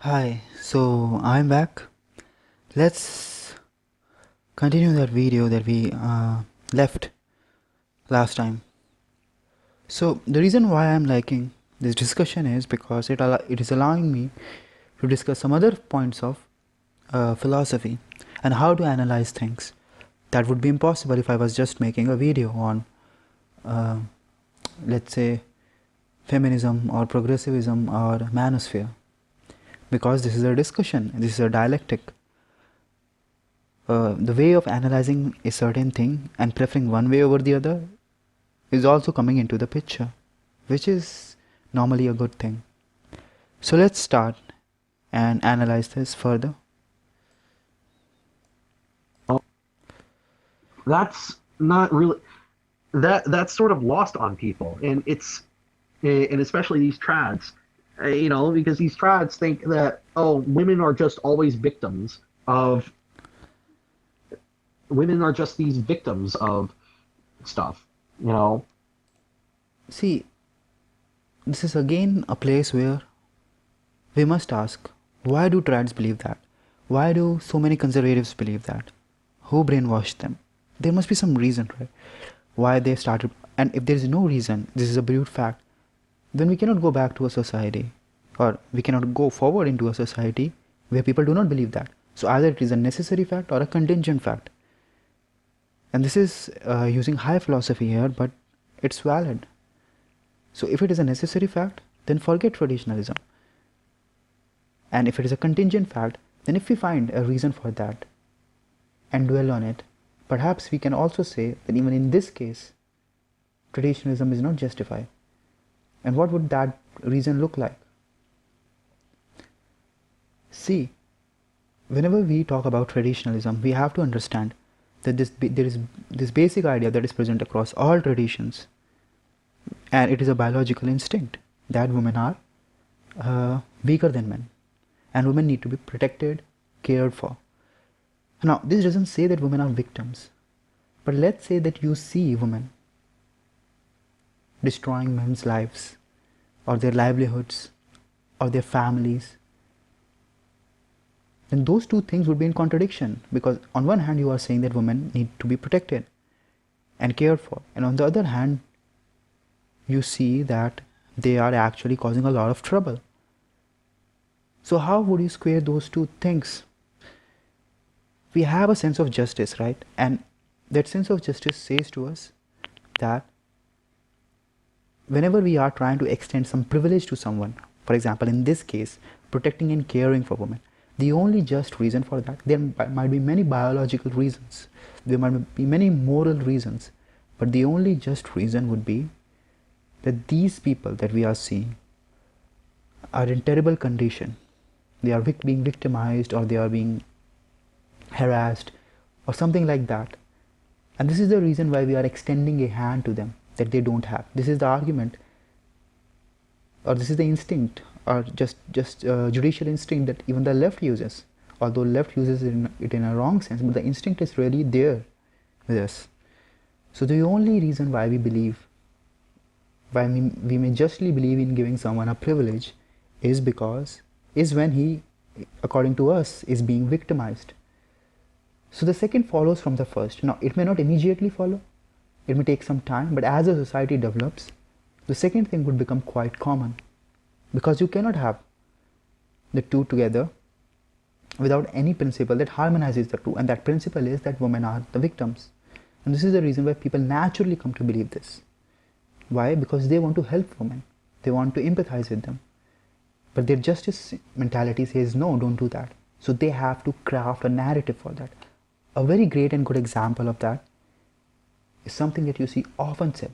Hi, so I'm back. Let's continue that video that we left last time. So the reason why I'm liking this discussion is because it is allowing me to discuss some other points of philosophy and how to analyze things. That would be impossible if I was just making a video on, uh, let's say, feminism or progressivism or manosphere, because this is a discussion, this is a dialectic. The way of analyzing a certain thing and preferring one way over the other is also coming into the picture, which is normally a good thing. So let's start and analyze this further. That's not really that's sort of lost on people, and especially these trads, because these trads think that women are just always victims of women are just these victims of stuff, you know. See, this is again a place where we must ask, why do trads believe that? Why do so many conservatives believe that? Who brainwashed them? There must be some reason, right? Why they started. And if there is no reason, this is a brute fact, then we cannot go back to a society, or we cannot go forward into a society where people do not believe that. So either it is a necessary fact or a contingent fact. And this is using high philosophy here, but it's valid. So if it is a necessary fact, then forget traditionalism. And if it is a contingent fact, then if we find a reason for that and dwell on it, perhaps we can also say that even in this case, traditionalism is not justified. And what would that reason look like? See, whenever we talk about traditionalism, we have to understand that there is this basic idea that is present across all traditions, and it is a biological instinct that women are weaker than men, and women need to be protected, cared for. Now, this doesn't say that women are victims, but let's say that you see women destroying men's lives, or their livelihoods, or their families, then those two things would be in contradiction, because on one hand you are saying that women need to be protected and cared for, and on the other hand you see that they are actually causing a lot of trouble. So how would you square those two things? We have a sense of justice, right? And that sense of justice says to us that whenever we are trying to extend some privilege to someone, for example in this case protecting and caring for women, the only just reason for that, there might be many biological reasons, there might be many moral reasons, but the only just reason would be that these people that we are seeing are in terrible condition. They are being victimized, or they are being harassed, or something like that. And this is the reason why we are extending a hand to them that they don't have. This is the argument, or this is the instinct, or just judicial instinct that even the left uses. Although left uses it in a wrong sense, but the instinct is really there with us. So the only reason why we believe, why we may justly believe in giving someone a privilege, is when he, according to us, is being victimized. So the second follows from the first. Now it may not immediately follow, it may take some time, but as a society develops, the second thing would become quite common, because you cannot have the two together without any principle that harmonizes the two, and that principle is that women are the victims. And this is the reason why people naturally come to believe this. Why? Because they want to help women, they want to empathize with them, but their justice mentality says no, don't do that. So they have to craft a narrative for that. A very great and good example of that is something that you see often said,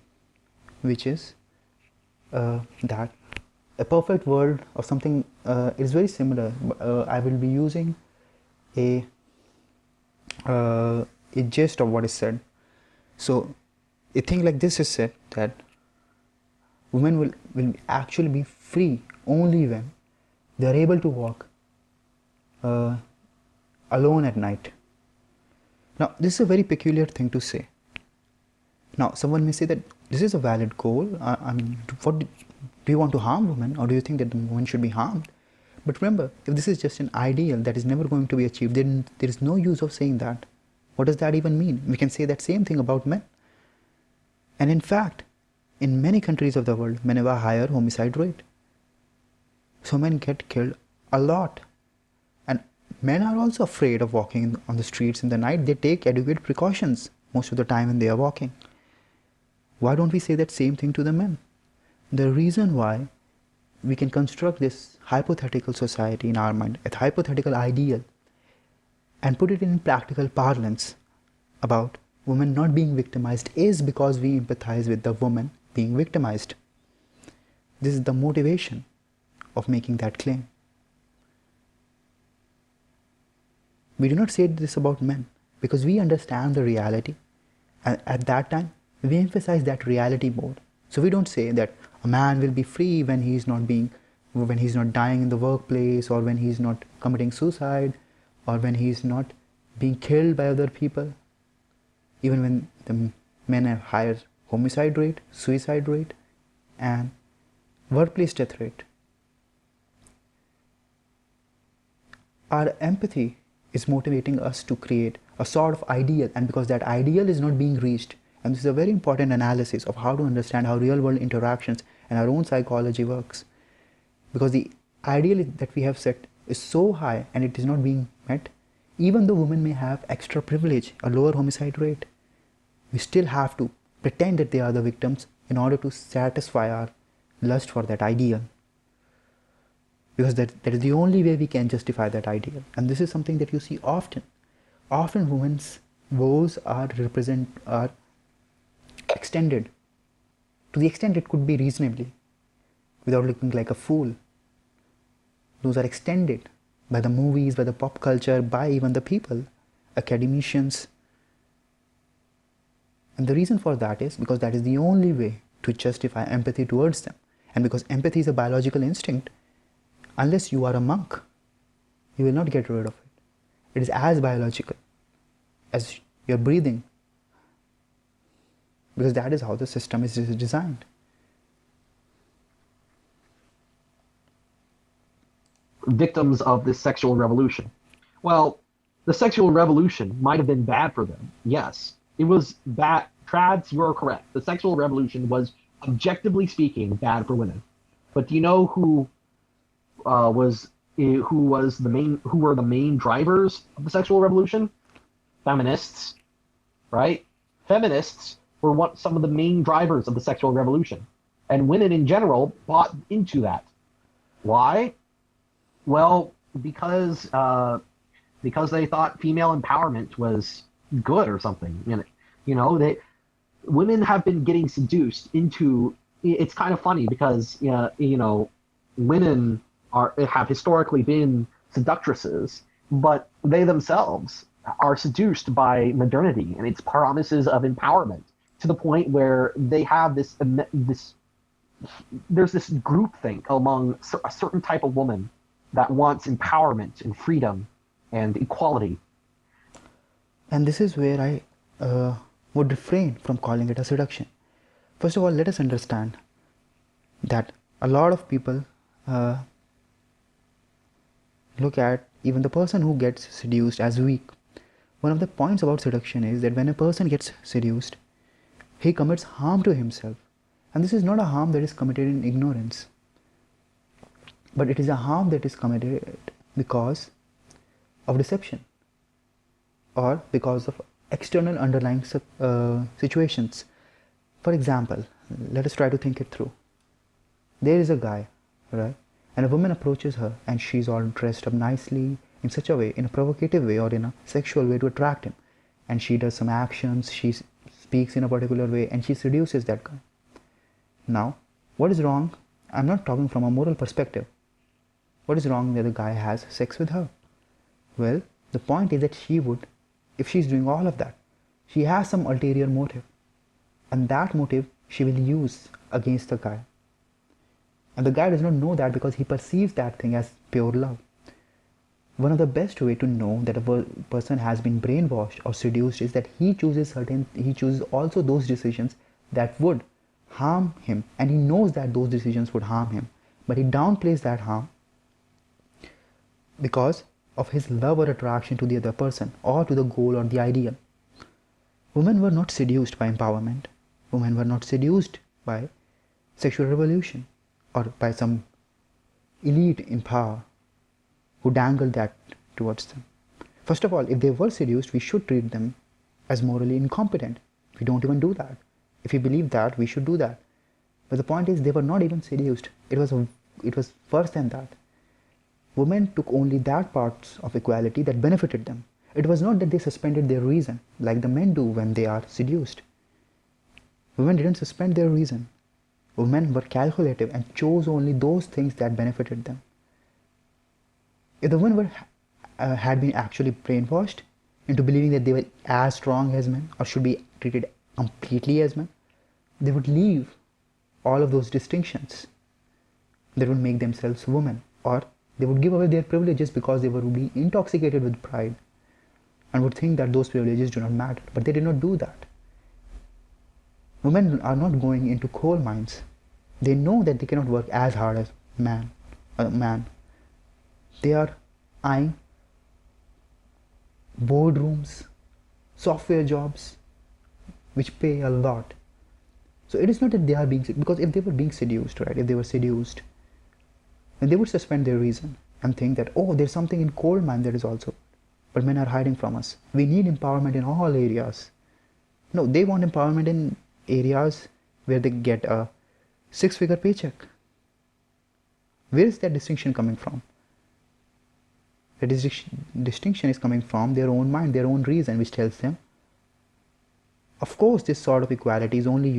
which is that a perfect world or something is very similar. I will be using a gist of what is said. So a thing like this is said that women will actually be free only when they are able to walk alone at night. Now this is a very peculiar thing to say. Now someone may say that this is a valid goal. I mean, do you want to harm women, or do you think that the women should be harmed? But remember, if this is just an ideal that is never going to be achieved, then there is no use of saying that. What does that even mean? We can say that same thing about men. And in fact, in many countries of the world, men have a higher homicide rate. So men get killed a lot. And men are also afraid of walking on the streets in the night. They take adequate precautions most of the time when they are walking. Why don't we say that same thing to the men? The reason why we can construct this hypothetical society in our mind, a hypothetical ideal, and put it in practical parlance about women not being victimized is because we empathize with the woman being victimized. This is the motivation of making that claim. We do not say this about men because we understand the reality, and at that time we emphasize that reality more. So we don't say that a man will be free when he's not dying in the workplace, or when he's not committing suicide, or when he's not being killed by other people. Even when the men have higher homicide rate, suicide rate, and workplace death rate. Our empathy is motivating us to create a sort of ideal, and because that ideal is not being reached, and this is a very important analysis of how to understand how real world interactions and our own psychology works. Because the ideal that we have set is so high and it is not being met, even though women may have extra privilege, a lower homicide rate, we still have to pretend that they are the victims in order to satisfy our lust for that ideal. Because that is the only way we can justify that ideal. And this is something that you see often. Often women's woes are extended to the extent it could be reasonably, without looking like a fool. Those are extended by the movies, by the pop culture, by even the people, academicians. And the reason for that is because that is the only way to justify empathy towards them. And because empathy is a biological instinct, unless you are a monk, you will not get rid of it. It is as biological as your breathing, because that is how the system is designed. Victims of this sexual revolution. Well, the sexual revolution might have been bad for them. Yes, it was bad. Trads, you are correct. The sexual revolution was, objectively speaking, bad for women. But do you know who were the main drivers of the sexual revolution? Feminists, right? Feminists were some of the main drivers of the sexual revolution, and women in general bought into that. Why? Well, because they thought female empowerment was good or something. Women have been getting seduced into. It's kind of funny because women have historically been seductresses, but they themselves are seduced by modernity and its promises of empowerment, to the point where they have there's this groupthink among a certain type of woman that wants empowerment and freedom and equality. And this is where I would refrain from calling it a seduction. First of all, let us understand that a lot of people look at even the person who gets seduced as weak. One of the points about seduction is that when a person gets seduced, he commits harm to himself. And this is not a harm that is committed in ignorance, but it is a harm that is committed because of deception or because of external underlying situations. For example, let us try to think it through. There is a guy, right? And a woman approaches her and she's all dressed up nicely in such a way, in a provocative way or in a sexual way to attract him. And she does some actions, she speaks in a particular way, and she seduces that guy. Now, what is wrong? I'm not talking from a moral perspective. What is wrong that the guy has sex with her? Well, the point is that she would, if she's doing all of that, she has some ulterior motive. And that motive she will use against the guy. And the guy does not know that because he perceives that thing as pure love. One of the best way to know that a person has been brainwashed or seduced is that he chooses also those decisions that would harm him, and he knows that those decisions would harm him, but he downplays that harm because of his love or attraction to the other person or to the goal or the ideal. Women were not seduced by empowerment. Women were not seduced by sexual revolution or by some elite in power who dangled that towards them. First of all, if they were seduced, we should treat them as morally incompetent. We don't even do that. If we believe that, we should do that. But the point is, they were not even seduced. It was worse than that. Women took only that parts of equality that benefited them. It was not that they suspended their reason, like the men do when they are seduced. Women didn't suspend their reason. Women were calculative and chose only those things that benefited them. If the women had been actually brainwashed into believing that they were as strong as men or should be treated completely as men, they would leave all of those distinctions. They would make themselves women, or they would give away their privileges because they would be intoxicated with pride and would think that those privileges do not matter. But they did not do that. Women are not going into coal mines. They know that they cannot work as hard as a man. They are eyeing boardrooms, software jobs, which pay a lot. So it is not that they are being, because if they were being seduced, right, if they were seduced, then they would suspend their reason and think that, oh, there's something in coal mine that is also, but men are hiding from us. We need empowerment in all areas. No, they want empowerment in areas where they get a 6-figure paycheck. Where is that distinction coming from? The distinction is coming from their own mind, their own reason, which tells them, of course, this sort of equality is only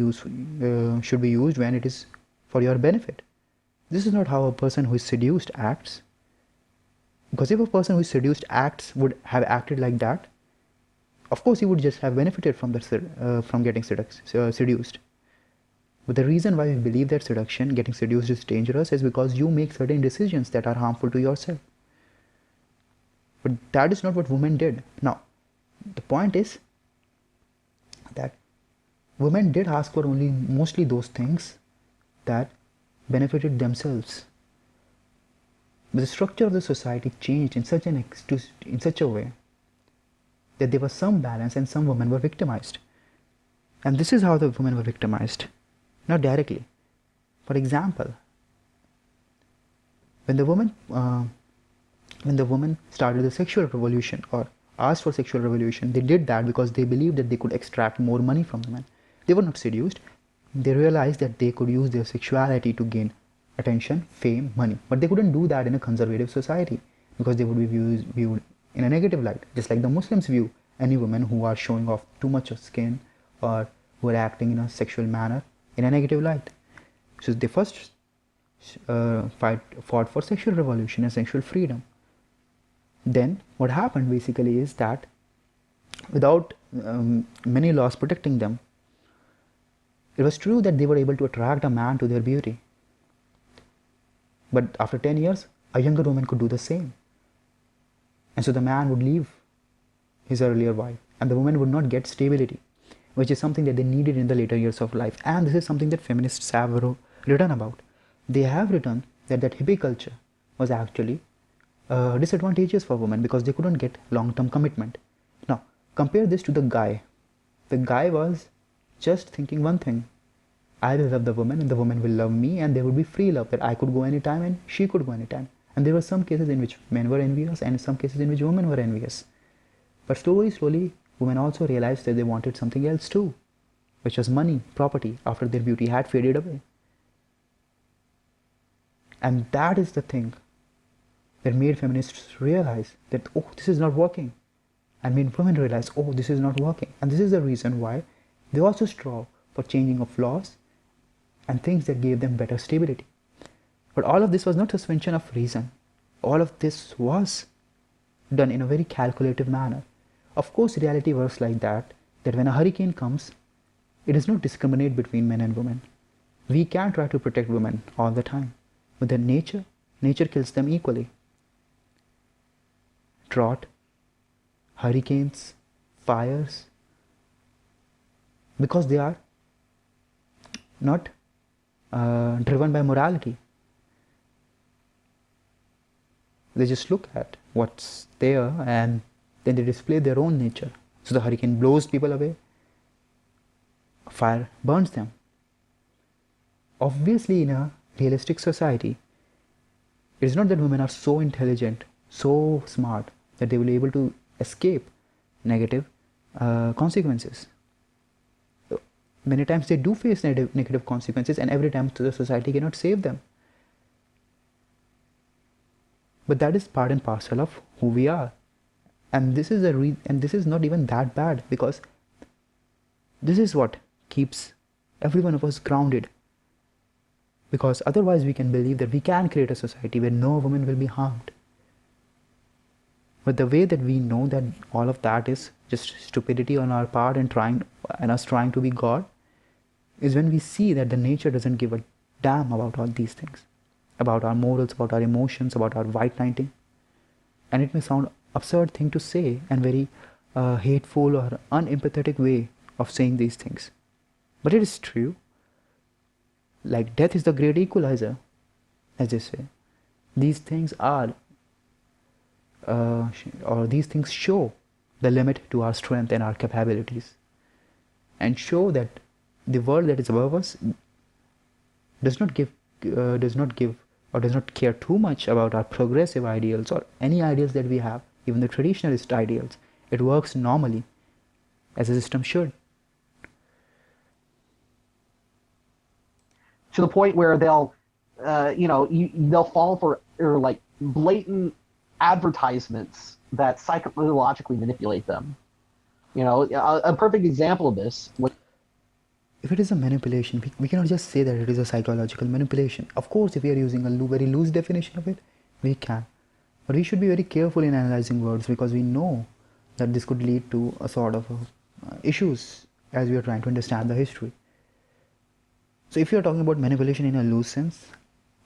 should be used when it is for your benefit. This is not how a person who is seduced acts. Because if a person who is seduced would have acted like that, of course he would just have benefited from getting seduced. But the reason why we believe that getting seduced is dangerous is because you make certain decisions that are harmful to yourself. But that is not what women did. Now, the point is that women did ask for mostly those things that benefited themselves. But the structure of the society changed in such a way that there was some balance and some women were victimized. And this is how the women were victimized. Not directly. For example, when the woman started the sexual revolution or asked for sexual revolution, they did that because they believed that they could extract more money from the men. They were not seduced. They realized that they could use their sexuality to gain attention, fame, money. But they couldn't do that in a conservative society because they would be viewed in a negative light, just like the Muslims view any women who are showing off too much of skin or who are acting in a sexual manner in a negative light. So they first fought for sexual revolution and sexual freedom. Then what happened basically is that without many laws protecting them, it was true that they were able to attract a man to their beauty. But after 10 years, a younger woman could do the same. And so the man would leave his earlier wife and the woman would not get stability, which is something that they needed in the later years of life. And this is something that feminists have written about. They have written that hippie culture was actually disadvantageous for women because they couldn't get long-term commitment. Now, compare this to the guy. The guy was just thinking one thing: I will love the woman and the woman will love me, and there would be free love, that I could go anytime and she could go anytime. And there were some cases in which men were envious and some cases in which women were envious. But slowly, women also realized that they wanted something else too, which was money, property, after their beauty had faded away. And that is the thing that made feminists realize that, oh, this is not working. And made women realize, oh, this is not working. And this is the reason why they also strove for changing of laws and things that gave them better stability. But all of this was not suspension of reason. All of this was done in a very calculative manner. Of course, reality works like that when a hurricane comes, it does not discriminate between men and women. We can try to protect women all the time, but then nature kills them equally. Drought, hurricanes, fires, because they are not driven by morality. They just look at what's there and then they display their own nature. So the hurricane blows people away, fire burns them. Obviously, in a realistic society, it is not that women are so intelligent, so smart, that they will be able to escape negative consequences. Many times they do face negative consequences, and every time the society cannot save them. But that is part and parcel of who we are. And this is and this is not even that bad, because this is what keeps every one of us grounded. Because otherwise we can believe that we can create a society where no woman will be harmed. But the way that we know that all of that is just stupidity on our part and us trying to be God is when we see that the nature doesn't give a damn about all these things, about our morals, about our emotions, about our white knighting. And it may sound absurd thing to say and very hateful or unempathetic way of saying these things, but it is true. Like death is the great equalizer, as they say. These things are or these things show the limit to our strength and our capabilities, and show that the world that is above us does not give or does not care too much about our progressive ideals or any ideals that we have, even the traditionalist ideals. It works normally, as a system should. To the point where they'll, they'll fall for like blatant advertisements that psychologically manipulate them. A perfect example of this. If it is a manipulation, we cannot just say that it is a psychological manipulation. Of course, if we are using a very loose definition of it, we can. But we should be very careful in analyzing words, because we know that this could lead to a sort of issues as we are trying to understand the history. So if you are talking about manipulation in a loose sense,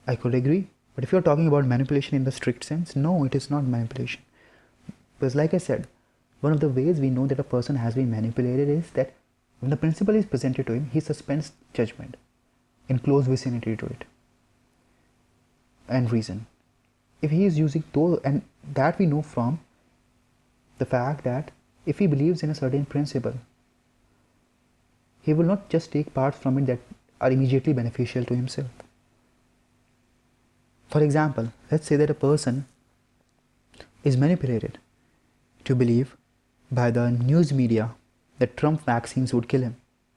I could agree. But if you are talking about manipulation in the strict sense, no, it is not manipulation. Because like I said, one of the ways we know that a person has been manipulated is that when the principle is presented to him, he suspends judgment in close vicinity to it and reason. If he is using those, and that we know from the fact that if he believes in a certain principle, he will not just take parts from it that are immediately beneficial to himself. For example, let's say that a person is manipulated to believe by the news media that Trump vaccines would kill him,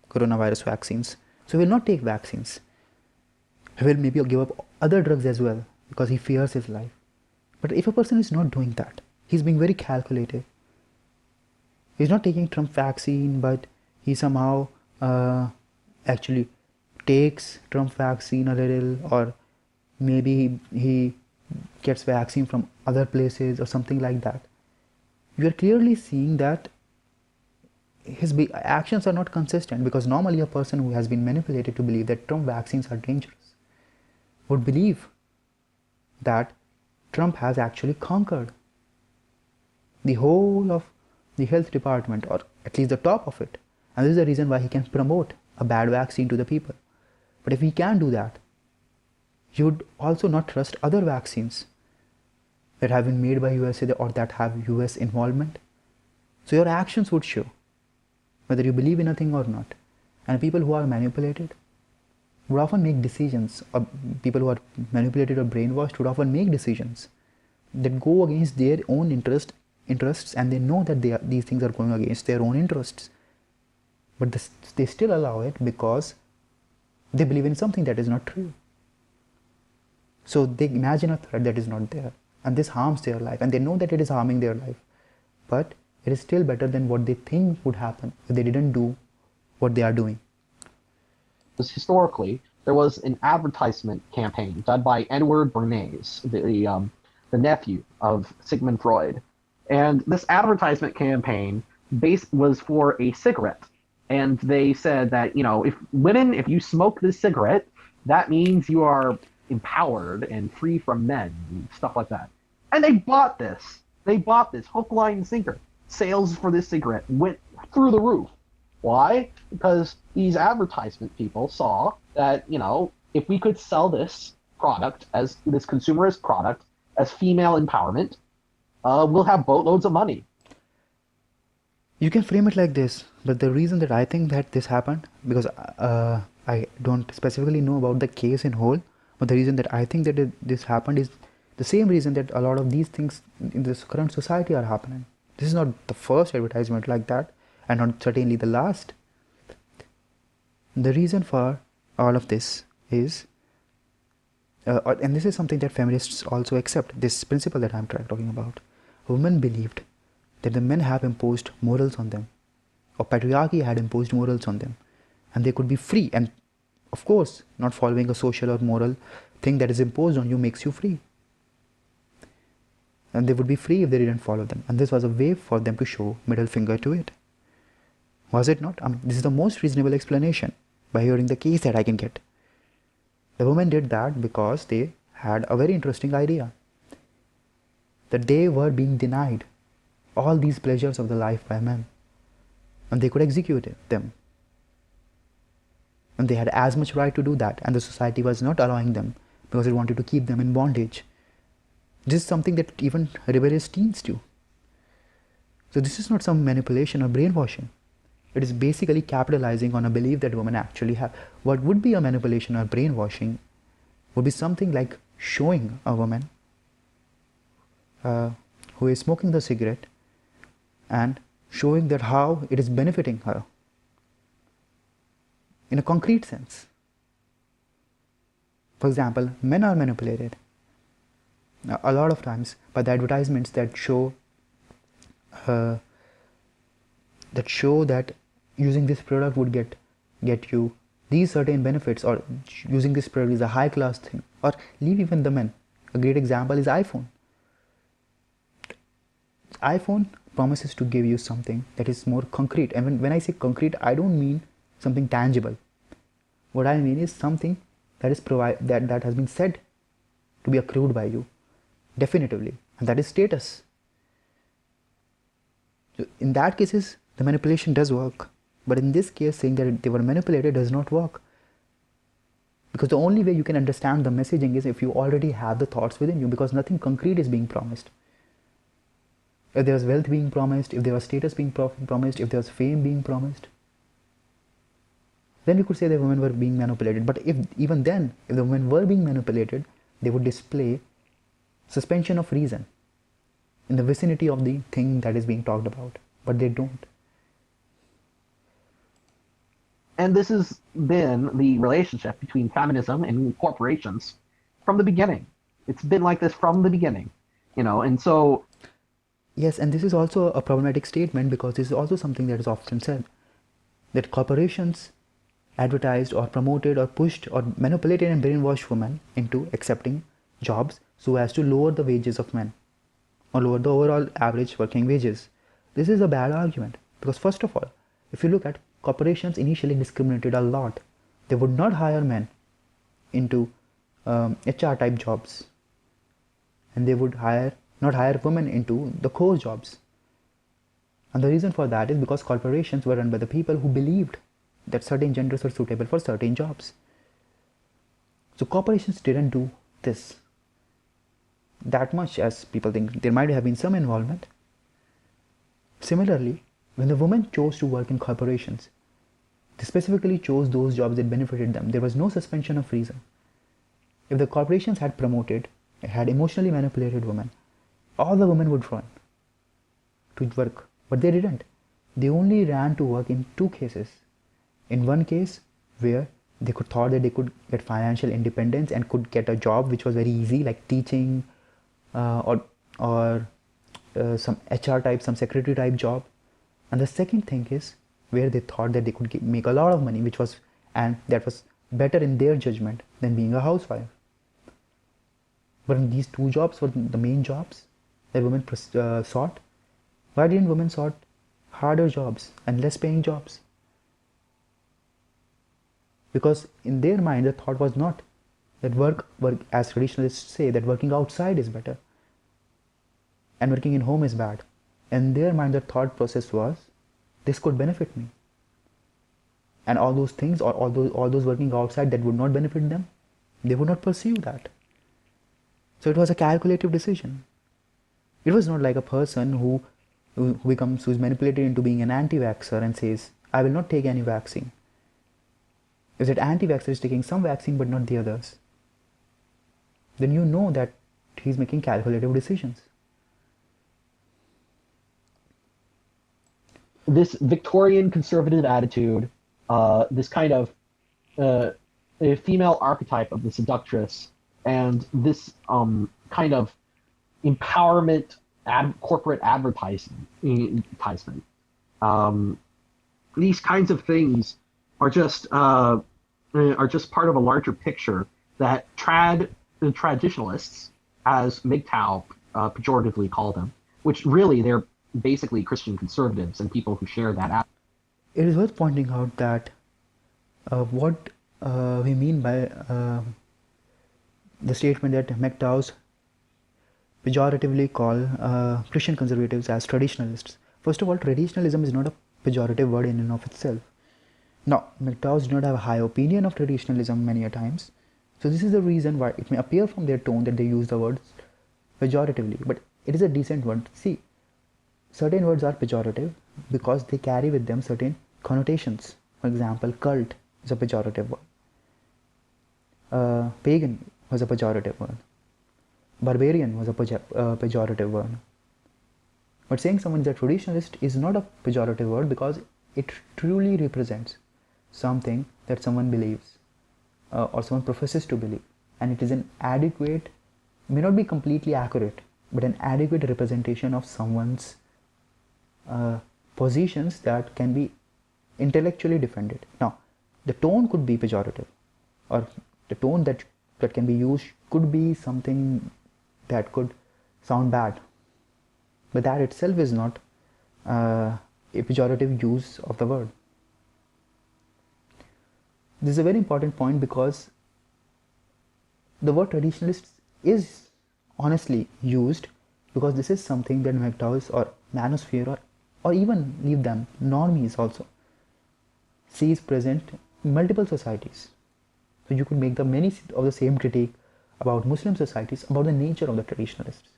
coronavirus vaccines. So he will not take vaccines. He will maybe give up other drugs as well because he fears his life. But if a person is not doing that, he's being very calculated. He's not taking Trump vaccine, but he somehow actually takes Trump vaccine a little, or maybe he gets vaccine from other places or something like that. You are clearly seeing that his actions are not consistent, because normally a person who has been manipulated to believe that Trump vaccines are dangerous would believe that Trump has actually conquered the whole of the health department, or at least the top of it, and this is the reason why he can promote a bad vaccine to the people. But if he can do that, you would also not trust other vaccines that have been made by USA or that have US involvement. So your actions would show whether you believe in a thing or not. And people who are manipulated would often make decisions, or people who are manipulated or brainwashed would often make decisions that go against their own interests, and they know that these things are going against their own interests. But they still allow it because they believe in something that is not true. So they imagine a threat that is not there, and this harms their life, and they know that it is harming their life. But it is still better than what they think would happen if they didn't do what they are doing. Historically, there was an advertisement campaign done by Edward Bernays, the nephew of Sigmund Freud. And this advertisement campaign was for a cigarette. And they said that, if you smoke this cigarette, that means you are empowered and free from men and stuff like that. And they bought this. Hook, line, and sinker. Sales for this cigarette went through the roof. Why? Because these advertisement people saw that, if we could sell this product as this consumerist product as female empowerment, we'll have boatloads of money. You can frame it like this, but the reason that I think that this happened, because I don't specifically know about the case in whole, but the reason that I think that this happened is the same reason that a lot of these things in this current society are happening. This is not the first advertisement like that, and not certainly the last. The reason for all of this is, and this is something that feminists also accept, this principle that I'm talking about. Women believed that the men have imposed morals on them, or patriarchy had imposed morals on them, and they could be free. And of course, not following a social or moral thing that is imposed on you makes you free. And they would be free if they didn't follow them. And this was a way for them to show middle finger to it. Was it not? I mean, this is the most reasonable explanation by hearing the case that I can get. The women did that because they had a very interesting idea that they were being denied all these pleasures of the life by men, and they could execute them, and they had as much right to do that, and the society was not allowing them because it wanted to keep them in bondage. This is something that even rebellious teens do. So this is not some manipulation or brainwashing. It is basically capitalizing on a belief that women actually have. What would be a manipulation or brainwashing would be something like showing a woman who is smoking the cigarette and showing that how it is benefiting her in a concrete sense. For example, men are manipulated a lot of times by the advertisements that show that using this product would get you these certain benefits, or using this product is a high class thing, or leave even the men. A great example is iPhone. iPhone promises to give you something that is more concrete, and when I say concrete, I don't mean something tangible. What I mean is something that is that has been said to be accrued by you definitively, and that is status. So in that cases, the manipulation does work, but in this case, saying that they were manipulated does not work, because the only way you can understand the messaging is if you already have the thoughts within you, because nothing concrete is being promised. If there was wealth being promised, if there was status being promised, if there was fame being promised, then you could say that women were being manipulated. But if even then, if the women were being manipulated, they would display suspension of reason in the vicinity of the thing that is being talked about, but they don't. And this has been the relationship between feminism and corporations from the beginning. It's been like this from the beginning, and so. Yes, and this is also a problematic statement, because this is also something that is often said, that corporations advertised or promoted or pushed or manipulated and brainwashed women into accepting jobs so as to lower the wages of men, or lower the overall average working wages. This is a bad argument, because first of all, if you look at, corporations initially discriminated a lot. They would not hire men into HR type jobs, and they would not hire women into the core jobs. And the reason for that is because corporations were run by the people who believed that certain genders were suitable for certain jobs. So corporations didn't do this that much as people think. There might have been some involvement. Similarly, when the women chose to work in corporations, they specifically chose those jobs that benefited them. There was no suspension of reason. If the corporations had promoted, had emotionally manipulated women, all the women would run to work, but they didn't. They only ran to work in two cases. In one case, where they thought that they could get financial independence and could get a job which was very easy, like teaching, or some HR type, some secretary type job. And the second thing is where they thought that they could make a lot of money, and that was better in their judgment than being a housewife. But in these two jobs were the main jobs that women sought. Why didn't women sought harder jobs and less paying jobs? Because in their mind, the thought was not that work, as traditionalists say, that working outside is better and working in home is bad. In their mind, the thought process was, this could benefit me. And all those things, or all those working outside that would not benefit them, they would not pursue that. So it was a calculative decision. It was not like a person who's manipulated into being an anti-vaxxer and says, I will not take any vaccine. If that anti-vaxxer is taking some vaccine but not the others, then you know that he's making calculative decisions. This Victorian conservative attitude, this kind of a female archetype of the seductress, and this kind of empowerment corporate advertisement. These kinds of things are just part of a larger picture that traditionalists, as MGTOW pejoratively call them, which really they're basically Christian conservatives and people who share that. It is worth pointing out that what we mean by the statement that MGTOWs pejoratively call Christian conservatives as traditionalists. First of all, traditionalism is not a pejorative word in and of itself. Now, MGTOWs do not have a high opinion of traditionalism many a times. So this is the reason why it may appear from their tone that they use the words pejoratively, but it is a decent word. See, certain words are pejorative because they carry with them certain connotations. For example, cult is a pejorative word. Pagan was a pejorative word. Barbarian was a pejorative word. But saying someone is a traditionalist is not a pejorative word because it truly represents something that someone believes or someone professes to believe, and it is an adequate, may not be completely accurate, but an adequate representation of someone's positions that can be intellectually defended. Now, the tone could be pejorative, or the tone that can be used could be something that could sound bad, but that itself is not a pejorative use of the word. This is a very important point because the word traditionalist is honestly used because this is something that MGTOWs or Manosphere or even leave them, normies also, sees present in multiple societies. So you could make the many of the same critique about Muslim societies, about the nature of the traditionalists,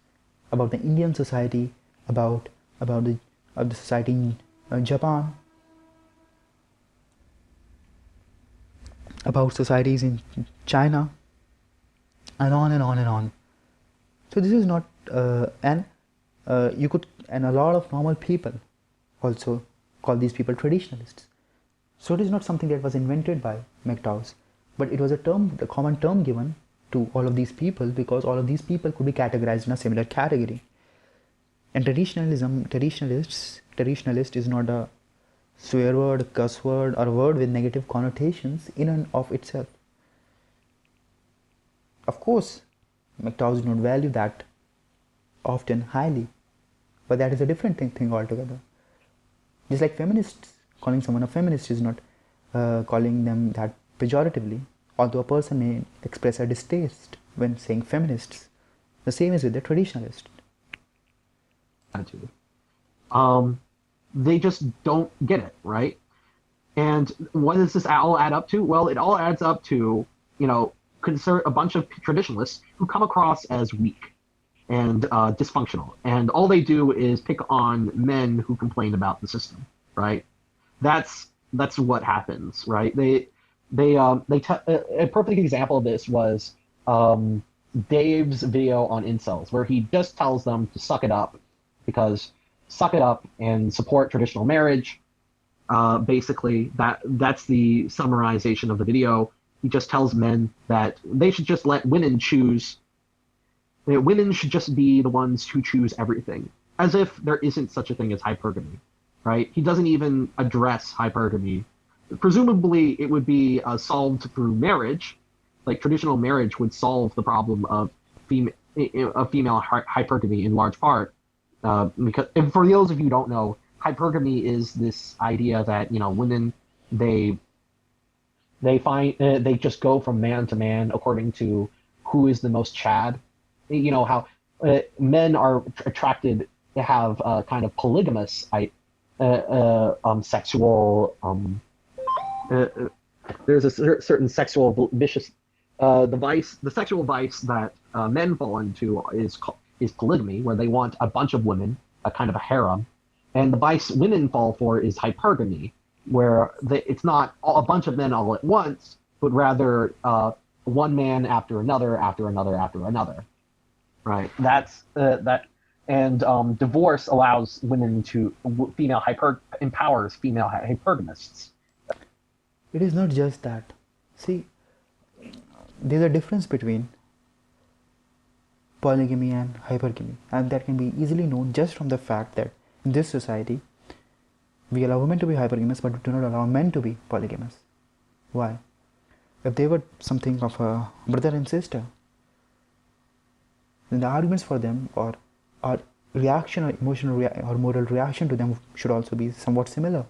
about the Indian society, about the society in Japan, about societies in China, and on and on and on. So this is not and a lot of normal people also call these people traditionalists. So it is not something that was invented by MGTOWs, but it was a common term given to all of these people because all of these people could be categorized in a similar category. And traditionalist is not a swear word, cuss word, or a word with negative connotations in and of itself. Of course, MGTOWs do not value that often highly, but that is a different thing altogether. Just like feminists, calling someone a feminist is not calling them that pejoratively, although a person may express a distaste when saying feminists. The same is with the traditionalist. Attitude. They just don't get it, right? And what does this all add up to? Well, it all adds up to, a bunch of traditionalists who come across as weak and dysfunctional, and all they do is pick on men who complain about the system, right? That's what happens, right? A perfect example of this was Dave's video on incels, where he just tells them to suck it up and support traditional marriage. Basically, that's the summarization of the video. He just tells men that they should just let women choose. Women should just be the ones who choose everything, as if there isn't such a thing as hypergamy, right? He doesn't even address hypergamy. Presumably, it would be solved through marriage, like traditional marriage would solve the problem of female hypergamy in large part. Because, and for those of you who don't know, hypergamy is this idea that women they just go from man to man according to who is the most Chad. How men are attracted to have kind of polygamous sexual. There's a certain sexual vicious the sexual vice that men fall into is polygamy, where they want a bunch of women, a kind of a harem, and the vice women fall for is hypergamy, where it's not a bunch of men all at once, but rather one man after another, after another, after another. Right. That's that. And divorce allows women to empowers female hypergamists. It is not just that. See, there's a difference between polygamy and hypergamy, and that can be easily known just from the fact that in this society we allow women to be hypergamous but we do not allow men to be polygamous. Why? If they were something of a brother and sister, then the arguments for them or reaction or emotional or moral reaction to them should also be somewhat similar,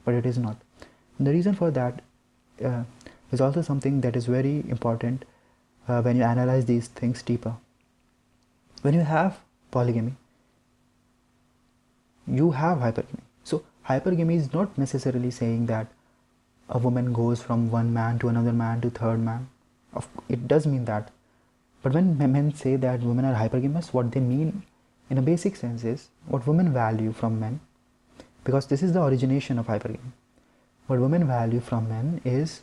but it is not. And the reason for that is also something that is very important when you analyze these things deeper. When you have polygamy, you have hypergamy. So hypergamy is not necessarily saying that a woman goes from one man to another man to third man. It does mean that. But when men say that women are hypergamous, what they mean in a basic sense is what women value from men, because this is the origination of hypergamy. What women value from men is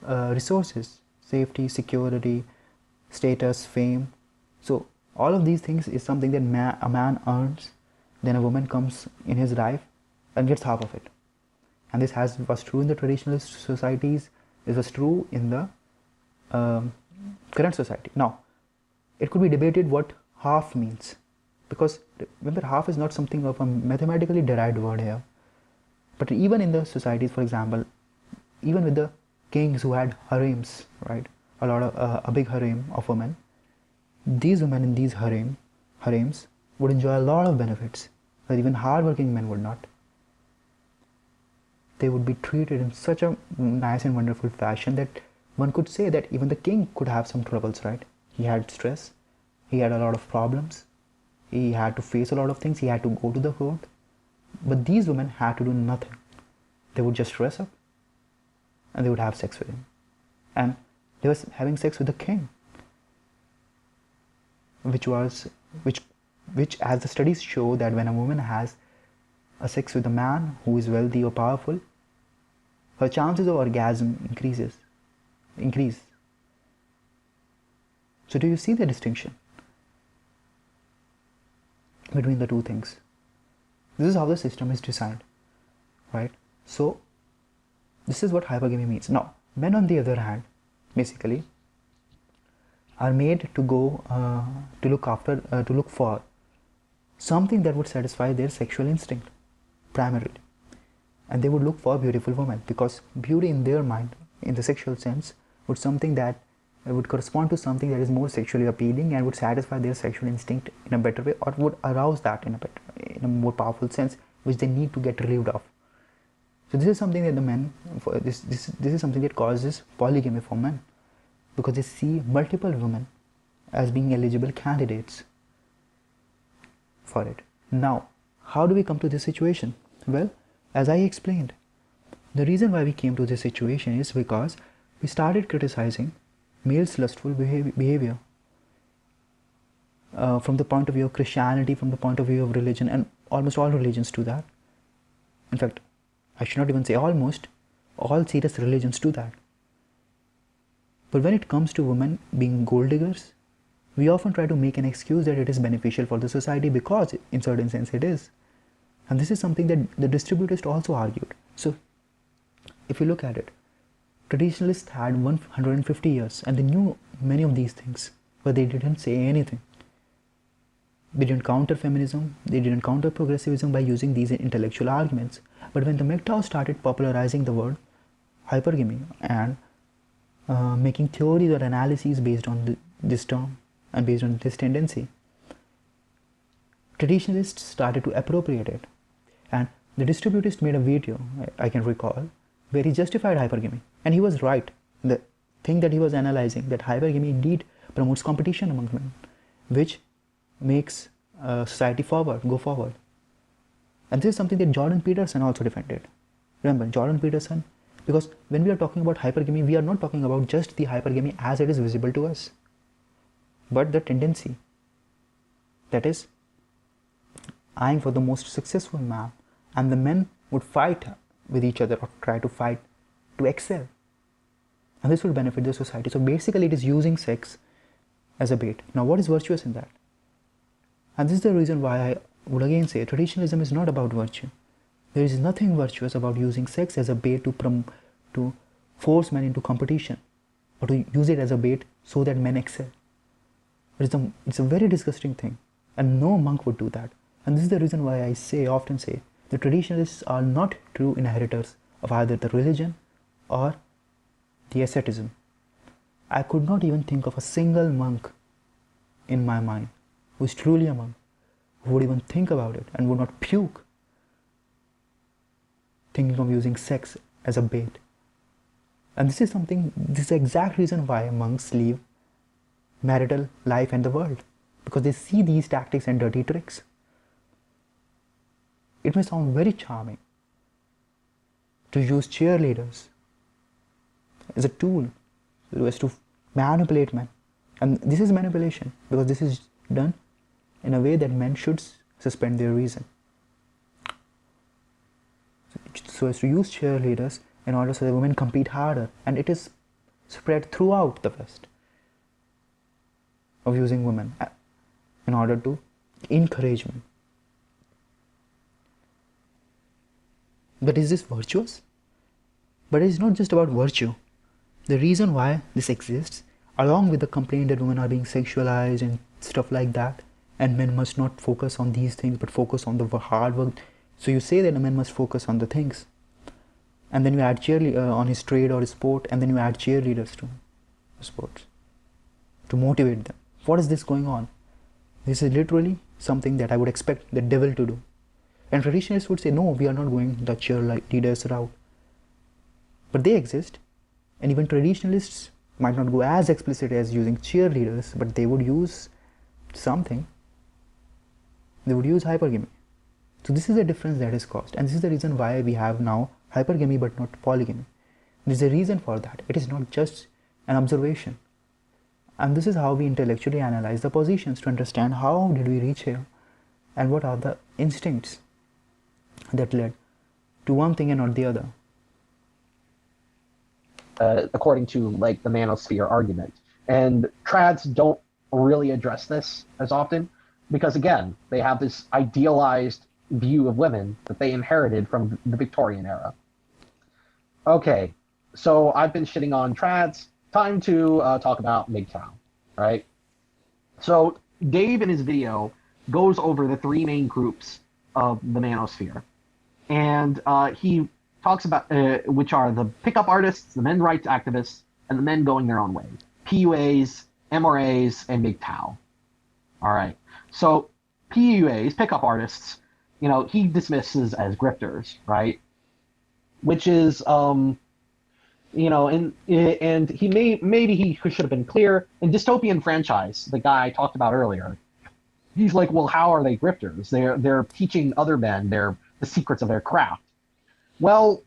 resources, safety, security, status, fame. So all of these things is something that a man earns, then a woman comes in his life and gets half of it. And this was true in the traditionalist societies, this was true in the current society. Now, it could be debated what half means, because remember, half is not something of a mathematically derived word here. But even in the societies, for example, even with the kings who had harems, right, a big harem of women, these women in these harems would enjoy a lot of benefits that even hard-working men would not. They would be treated in such a nice and wonderful fashion that one could say that even the king could have some troubles, right? He had stress, he had a lot of problems, he had to face a lot of things, he had to go to the court. But these women had to do nothing. They would just dress up and they would have sex with him. And they were having sex with the king, which as the studies show that when a woman has a sex with a man who is wealthy or powerful, her chances of orgasm increase. So do you see the distinction between the two things? This is how the system is designed, right? So this is what hypergamy means. Now, men on the other hand, basically, are made to go to look for something that would satisfy their sexual instinct primarily, and they would look for beautiful women, because beauty in their mind, in the sexual sense, would something that would correspond to something that is more sexually appealing and would satisfy their sexual instinct in a better way, or would arouse that in a more powerful sense, which they need to get relieved of. So this is something that the men, this is something that causes polygamy for men, because they see multiple women as being eligible candidates for it. Now, how do we come to this situation? Well, as I explained, the reason why we came to this situation is because we started criticizing males' lustful behavior from the point of view of Christianity, from the point of view of religion, and almost all religions do that. In fact, I should not even say almost, all serious religions do that. But when it comes to women being gold diggers, we often try to make an excuse that it is beneficial for the society, because in certain sense it is. And this is something that the distributists also argued. So if you look at it, traditionalists had 150 years and they knew many of these things, but they didn't say anything. They didn't counter feminism, they didn't counter progressivism by using these intellectual arguments. But when the MGTOW started popularizing the word hypergamy and making theories or analyses based on this term and based on this tendency, traditionalists started to appropriate it. And the distributist made a video, I can recall, where he justified hypergamy. And he was right. The thing that he was analyzing, that hypergamy indeed promotes competition among men, which makes society go forward. And this is something that Jordan Peterson also defended. Remember, Jordan Peterson, because when we are talking about hypergamy, we are not talking about just the hypergamy as it is visible to us. but the tendency, that is eyeing for the most successful man, and the men would fight with each other or try to fight to excel, and this will benefit the society. So basically it is using sex as a bait. Now what is virtuous in that? And this is the reason why I would again say traditionalism is not about virtue. There is nothing virtuous about using sex as a bait to force men into competition, or to use it as a bait so that men excel. It's a very disgusting thing, and no monk would do that. And this is the reason why I often say the traditionalists are not true inheritors of either the religion or the asceticism. I could not even think of a single monk in my mind who is truly a monk, who would even think about it and would not puke thinking of using sex as a bait. And this is the exact reason why monks leave marital life and the world, because they see these tactics and dirty tricks. It may sound very charming to use cheerleaders as a tool as to manipulate men, and this is manipulation because this is done in a way that men should suspend their reason, so as to use cheerleaders in order so that women compete harder, and it is spread throughout the West of using women in order to encourage men. But is this virtuous? But it is not just about virtue. The reason why this exists, along with the complaint that women are being sexualized and stuff like that, and men must not focus on these things but focus on the hard work. So you say that a man must focus on the things, and then you add on his trade or his sport, and then you add cheerleaders to sports to motivate them. What is this going on? This is literally something that I would expect the devil to do. And traditionalists would say, no, we are not going the cheerleaders route. But they exist, and even traditionalists might not go as explicit as using cheerleaders, but they would use something. They would use hypergamy. So this is the difference that is caused, and this is the reason why we have now hypergamy but not polygamy. There is a reason for that. It is not just an observation. And this is how we intellectually analyze the positions to understand how did we reach here and what are the instincts that led to one thing and not the other. According to like the Manosphere argument. And trads don't really address this as often because, again, they have this idealized view of women that they inherited from the Victorian era. Okay, so I've been shitting on trads. Time to talk about MGTOW, right? So Dave in his video goes over the three main groups of the Manosphere. And he talks about, which are the pickup artists, the men's rights activists, and the men going their own way. PUAs, MRAs, and MGTOW. All right. So PUAs, pickup artists, you know, he dismisses as grifters, right? Which is, you know, and he maybe he should have been clear. In Dystopian Franchise, the guy I talked about earlier, he's like, well, how are they grifters? They're teaching other men the secrets of their craft. Well,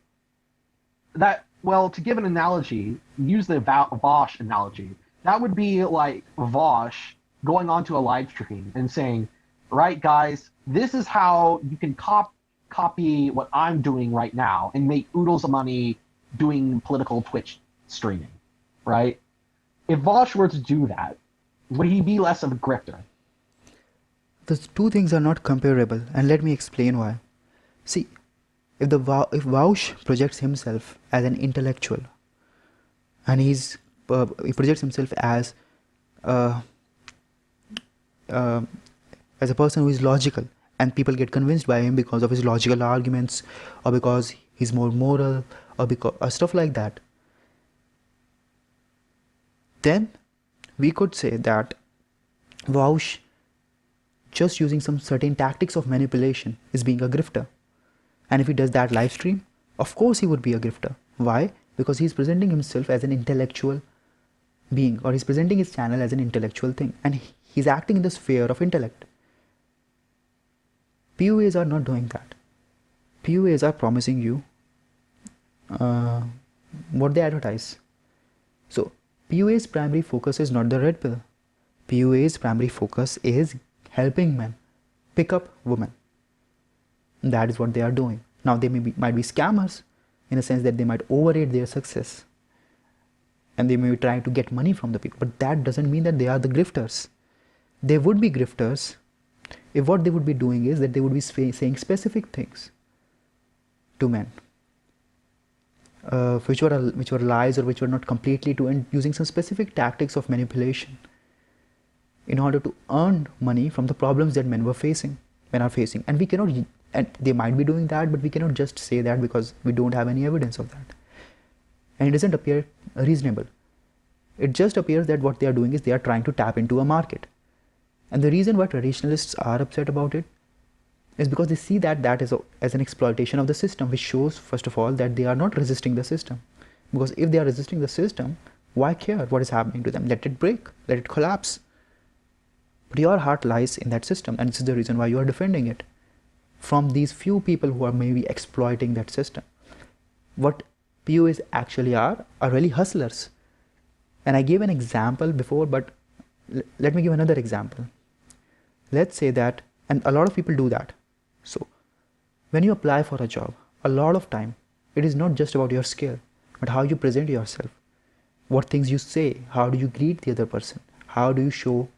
to give an analogy, use the Vosh analogy. That would be like Vosh going onto a live stream and saying, right, guys, this is how you can copy what I'm doing right now and make oodles of money doing political Twitch streaming, right? If Vosh were to do that, would he be less of a grifter? The two things are not comparable, and let me explain why. See, if Vosh projects himself as an intellectual, and he projects himself as a person who is logical, and people get convinced by him because of his logical arguments, or because he's more moral, or stuff like that, then we could say that Vosh, just using some certain tactics of manipulation, is being a grifter. And if he does that live stream, of course he would be a grifter. Why? Because he's presenting himself as an intellectual being, or he's presenting his channel as an intellectual thing, and he's acting in the sphere of intellect. PUAs are not doing that. PUAs are promising you what they advertise. So PUA's primary focus is not the red pill. PUA's primary focus is helping men pick up women. And that is what they are doing. Now they might be scammers in a sense that they might overrate their success and they may be trying to get money from the people, but that doesn't mean that they are the grifters. They would be grifters if what they would be doing is that they would be saying specific things to men, which were lies or which were not completely true, and using some specific tactics of manipulation in order to earn money from the problems that men are facing. And we cannot, and they might be doing that, but we cannot just say that because we don't have any evidence of that. And it doesn't appear reasonable. It just appears that what they are doing is they are trying to tap into a market. And the reason why traditionalists are upset about it is because they see that as an exploitation of the system, which shows, first of all, that they are not resisting the system. Because if they are resisting the system, why care what is happening to them? Let it break, let it collapse. But your heart lies in that system, and this is the reason why you are defending it from these few people who are maybe exploiting that system. What PUAs actually are really hustlers. And I gave an example before, but let me give another example. Let's say that, and a lot of people do that. So when you apply for a job, a lot of time, it is not just about your skill, but how you present yourself, what things you say, how do you greet the other person, how do you show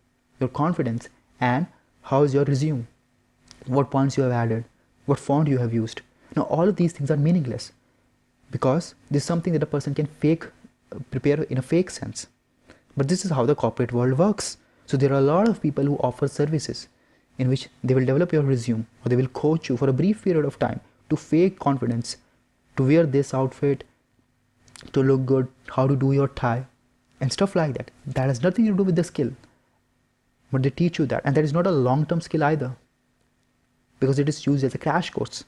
your confidence, and how is your resume, what points you have added, what font you have used. Now all of these things are meaningless because this is something that a person can prepare in a fake sense. But this is how the corporate world works. So there are a lot of people who offer services in which they will develop your resume or they will coach you for a brief period of time to fake confidence, to wear this outfit, to look good, how to do your tie, and stuff like that. That has nothing to do with the skill. But they teach you that. And that is not a long-term skill either, because it is used as a crash course.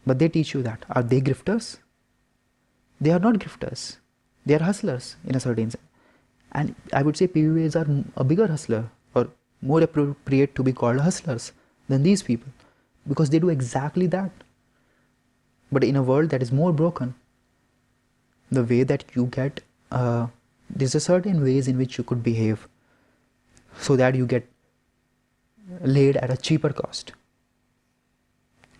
But they teach you that. Are they grifters? They are not grifters. They are hustlers in a certain sense. And I would say PUAs are a bigger hustler, or more appropriate to be called hustlers than these people, because they do exactly that. But in a world that is more broken, the way that you get, there's a certain ways in which you could behave so that you get laid at a cheaper cost.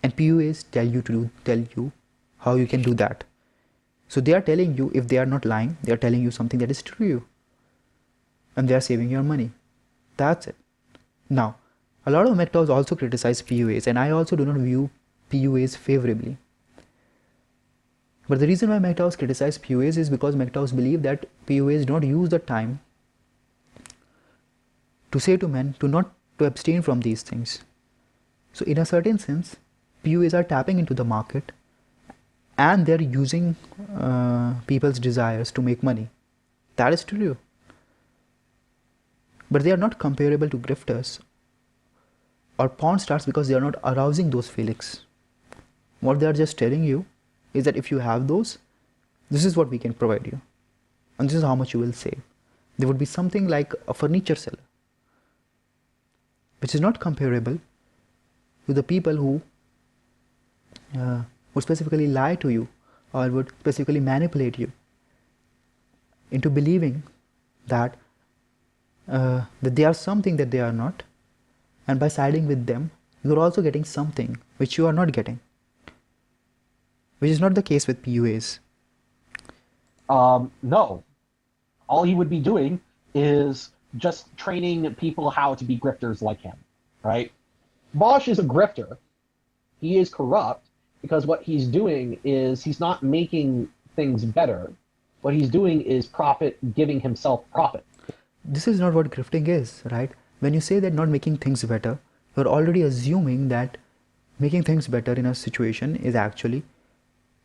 And PUAs tell you how you can do that. So they are telling you, if they are not lying, they are telling you something that is true. And they are saving your money. That's it. Now, a lot of MGTOWs also criticize PUAs, and I also do not view PUAs favorably. But the reason why MGTOWs criticize PUAs is because MGTOWs believe that PUAs don't use the time to say to men to abstain from these things. So in a certain sense, PUAs are tapping into the market and they're using people's desires to make money. That is true. But they are not comparable to grifters or porn stars because they are not arousing those feelings. What they are just telling you is that if you have those, this is what we can provide you. And this is how much you will save. There would be something like a furniture seller, which is not comparable to the people who would specifically lie to you or would specifically manipulate you into believing that that they are something that they are not, and by siding with them, you are also getting something which you are not getting, which is not the case with PUAs. No. All he would be doing is just training people how to be grifters like him, right? Bosch is a grifter. He is corrupt because what he's doing is he's not making things better. What he's doing is giving himself profit. This is not what grifting is, right? When you say that not making things better, you're already assuming that making things better in a situation is actually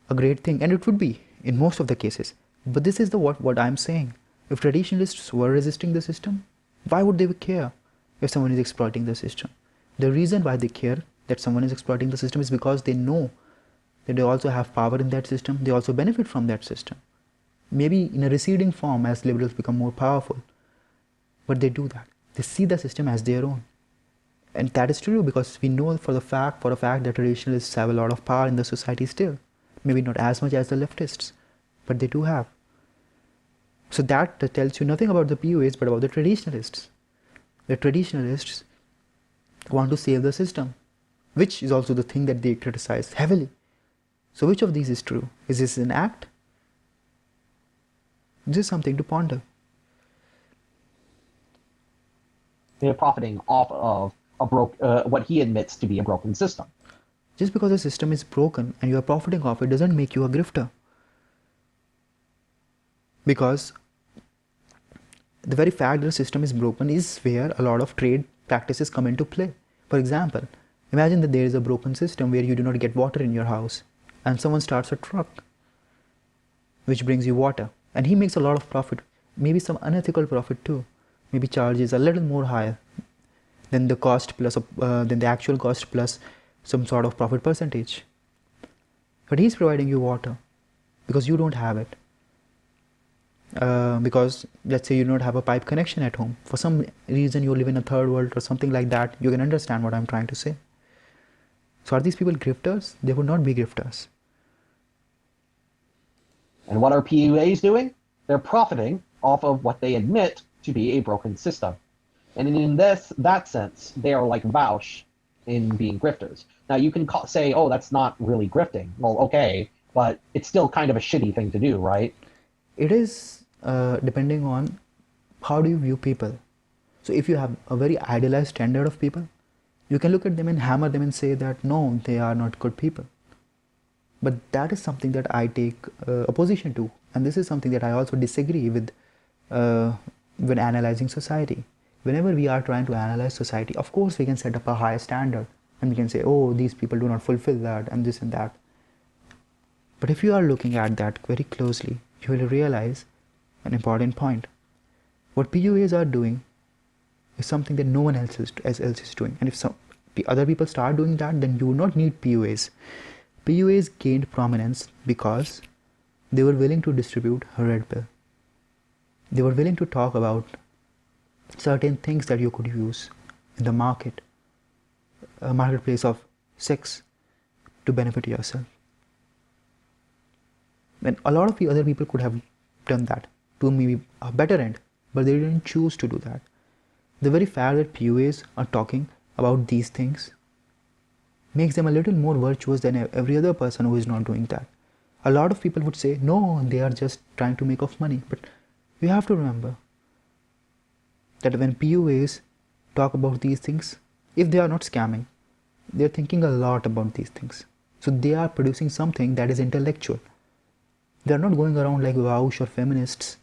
a great thing, and it would be in most of the cases. But this is what I'm saying. If traditionalists were resisting the system, why would they care if someone is exploiting the system? The reason why they care that someone is exploiting the system is because they know that they also have power in that system. They also benefit from that system. Maybe in a receding form as liberals become more powerful. But they do that. They see the system as their own. And that is true because we know for a fact that traditionalists have a lot of power in the society still. Maybe not as much as the leftists, but they do have. So that tells you nothing about the PUAs but about the traditionalists. The traditionalists want to save the system, which is also the thing that they criticize heavily. So which of these is true? Is this an act? This is something to ponder. They're profiting off of what he admits to be a broken system. Just because a system is broken and you are profiting off it doesn't make you a grifter. Because the very fact that the system is broken is where a lot of trade practices come into play. For example, imagine that there is a broken system where you do not get water in your house and someone starts a truck which brings you water and he makes a lot of profit, maybe some unethical profit too, maybe charges a little more higher than the cost plus than the actual cost plus some sort of profit percentage. But he's providing you water because you don't have it. Because let's say you don't have a pipe connection at home. For some reason you live in a third world or something like that. You can understand what I'm trying to say. So are these people grifters? They would not be grifters. And what are PUAs doing? They're profiting off of what they admit to be a broken system. And in that sense, they are like Vaush in being grifters. Now you can say, oh, that's not really grifting. Well, okay, but it's still kind of a shitty thing to do, right? It is depending on how do you view people. So if you have a very idealized standard of people, you can look at them and hammer them and say that no, they are not good people. But that is something that I take opposition to, and this is something that I also disagree with when analyzing society. Whenever we are trying to analyze society, of course we can set up a high standard and we can say, oh, these people do not fulfill that and this and that. But if you are looking at that very closely, you will realize an important point. What PUAs are doing is something that no one else is doing. And if other people start doing that, then you will not need PUAs. PUAs gained prominence because they were willing to distribute a red pill. They were willing to talk about certain things that you could use in the market, a marketplace of sex, to benefit yourself. And a lot of the other people could have done that to maybe a better end, but they didn't choose to do that. The very fact that PUAs are talking about these things makes them a little more virtuous than every other person who is not doing that. A lot of people would say, no, they are just trying to make off money. But you have to remember that when PUAs talk about these things, if they are not scamming, they are thinking a lot about these things. So they are producing something that is intellectual. They are not going around like Vaush or feminists,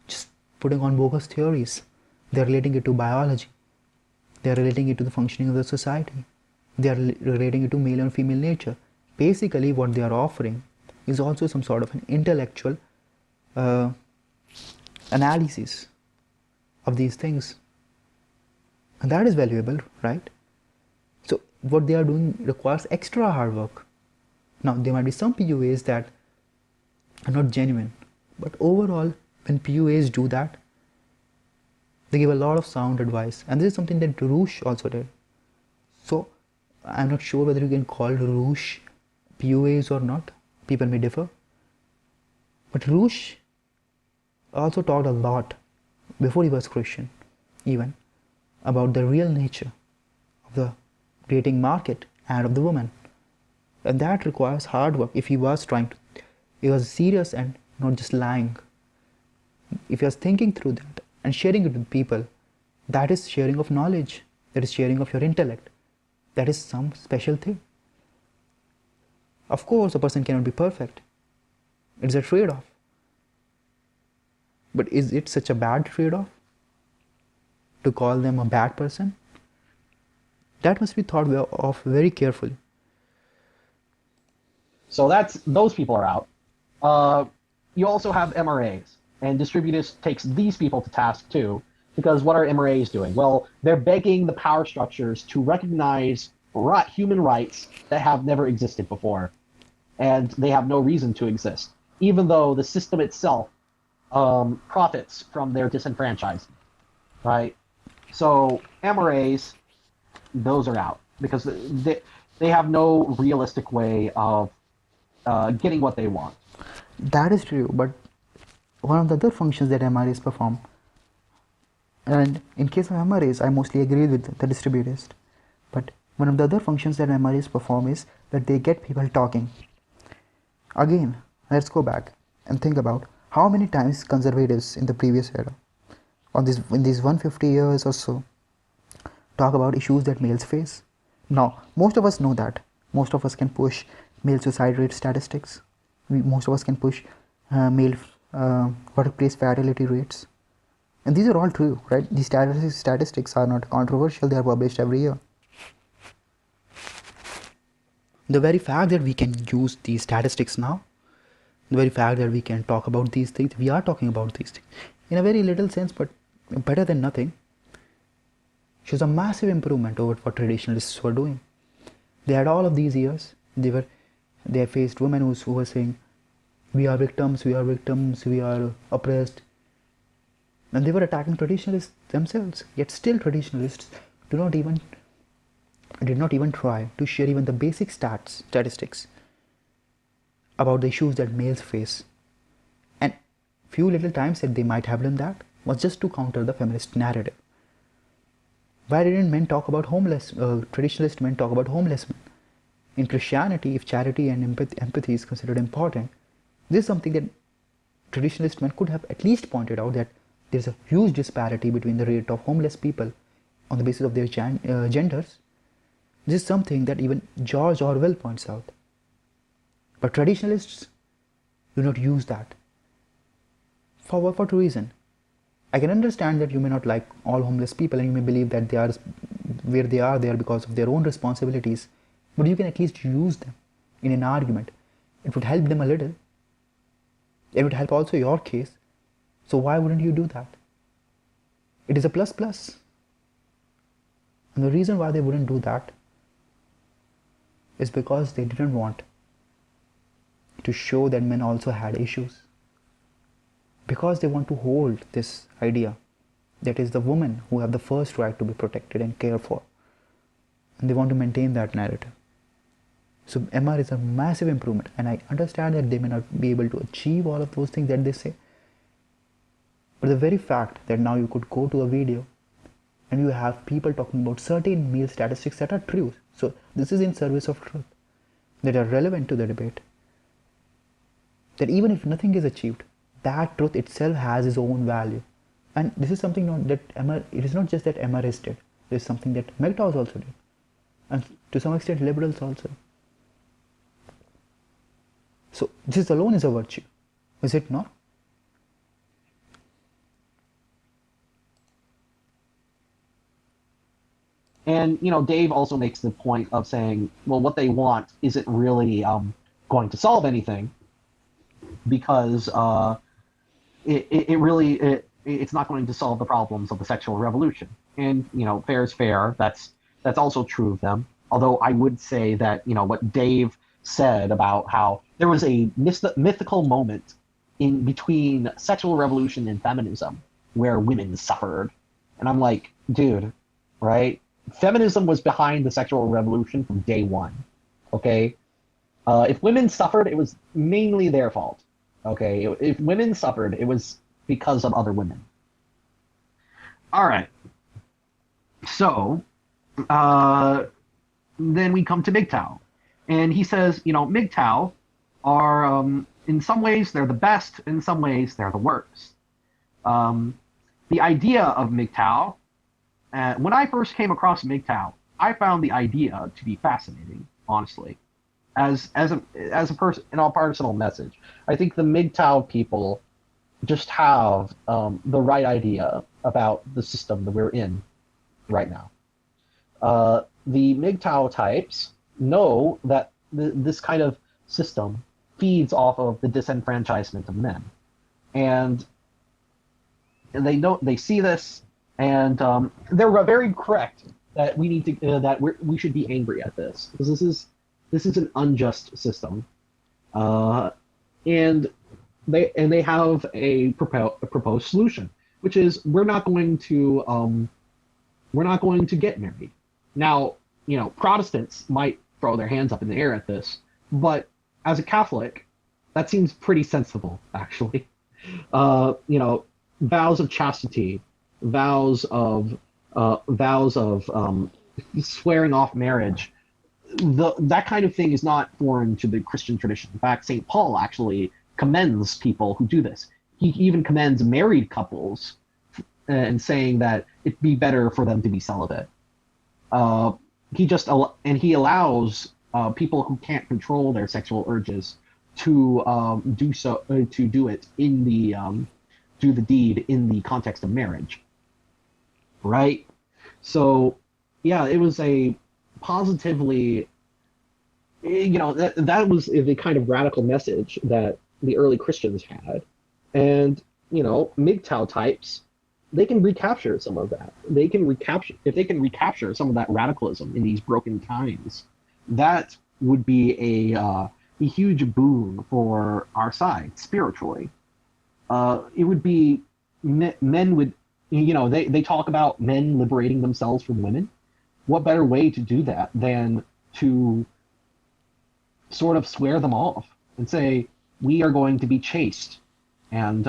just putting on bogus theories. They are relating it to biology. They are relating it to the functioning of the society. They are relating it to male and female nature. Basically, what they are offering is also some sort of an intellectual analysis of these things. And that is valuable, right? So what they are doing requires extra hard work. Now, there might be some PUAs that are not genuine, but overall, when PUAs do that, they give a lot of sound advice. And this is something that Roosh also did. So I'm not sure whether you can call Roosh PUAs or not. People may differ. But Roosh also talked a lot, before he was Christian even, about the real nature of the dating market and of the woman. And that requires hard work. If he was serious and not just lying. If he was thinking through that and sharing it with people, that is sharing of knowledge. That is sharing of your intellect. That is some special thing. Of course, a person cannot be perfect. It's a trade-off. But is it such a bad trade-off to call them a bad person? That must be thought of very carefully. So those people are out. You also have MRAs, and Distributus takes these people to task too, because what are MRAs doing? Well, they're begging the power structures to recognize human rights that have never existed before, and they have no reason to exist, even though the system itself profits from their disenfranchisement, right? So MRAs, those are out because they have no realistic way of getting what they want. That is true, but One of the other functions that MRAs perform, and in case of MRAs, I mostly agree with the distributist, but one of the other functions that MRAs perform is that they get people talking. Again, let's go back and think about how many times conservatives in the previous era, or in these 150 years or so, talk about issues that males face. Now, most of us know that. Most of us can push male suicide rate statistics. Most of us can push male workplace fatality rates. And these are all true, right? These statistics are not controversial, they are published every year. The very fact that we can use these statistics now, the very fact that we can talk about these things, we are talking about these things in a very little sense, but better than nothing, shows a massive improvement over what traditionalists were doing. They had all of these years. They faced women who were saying, we are victims, we are oppressed. And they were attacking traditionalists themselves. Yet still traditionalists did not even try to share even the basic statistics about the issues that males face. And few little times that they might have done that was just to counter the feminist narrative. Why didn't men talk about traditionalist men talk about homeless men? In Christianity, if charity and empathy is considered important, this is something that traditionalist men could have at least pointed out, that there's a huge disparity between the rate of homeless people on the basis of their genders. This is something that even George Orwell points out. But traditionalists do not use that. For what reason? I can understand that you may not like all homeless people and you may believe that they are where they are there because of their own responsibilities, but you can at least use them in an argument. It would help them a little. It would help also your case. So why wouldn't you do that? It is a plus plus. And the reason why they wouldn't do that is because they didn't want to show that men also had issues. Because they want to hold this idea that is the women who have the first right to be protected and cared for. And they want to maintain that narrative. So MR is a massive improvement, and I understand that they may not be able to achieve all of those things that they say. But the very fact that now you could go to a video and you have people talking about certain male statistics that are true. So this is in service of truth, that are relevant to the debate. That even if nothing is achieved, that truth itself has its own value. And this is something that it is not just that MRS did. This is something that MGTOWs also did. And to some extent liberals also. So this alone is a virtue, is it not? And Dave also makes the point of saying, well, what they want isn't really going to solve anything, because it's not going to solve the problems of the sexual revolution. And fair is fair. That's also true of them. Although I would say that what Dave said about how there was a mythical moment in between sexual revolution and feminism where women suffered, and I'm like, dude, right? Feminism was behind the sexual revolution from day one. Okay, if women suffered, it was mainly their fault. Okay, if women suffered, it was because of other women. All right. So then we come to MGTOW, and he says, MGTOW are in some ways they're the best, in some ways they're the worst. The idea of MGTOW, when I first came across MGTOW, I found the idea to be fascinating, honestly. As a person, in all personal message, I think the MGTOW people just have the right idea about the system that we're in right now. The MGTOW types know that this kind of system feeds off of the disenfranchisement of men, and they see this, and they're very correct that we need to we should be angry at this, because this is an unjust system, and they have a proposed solution, which is we're not going to get married. Now, Protestants might throw their hands up in the air at this, but as a Catholic, that seems pretty sensible, actually. You know, vows of chastity, vows of vows of swearing off marriage. That kind of thing is not foreign to the Christian tradition. In fact, St. Paul actually commends people who do this. He even commends married couples and saying that it'd be better for them to be celibate. Uh, and he allows people who can't control their sexual urges to to do it in the do the deed in the context of marriage, right? So, yeah, it was a positively, that was the kind of radical message that the early Christians had, and MGTOW types, they can recapture some of that. They can recapture if they can recapture some of that radicalism in these broken times. That would be a huge boon for our side spiritually. It would be men would they talk about men liberating themselves from women. What better way to do that than to sort of swear them off and say, we are going to be chaste, and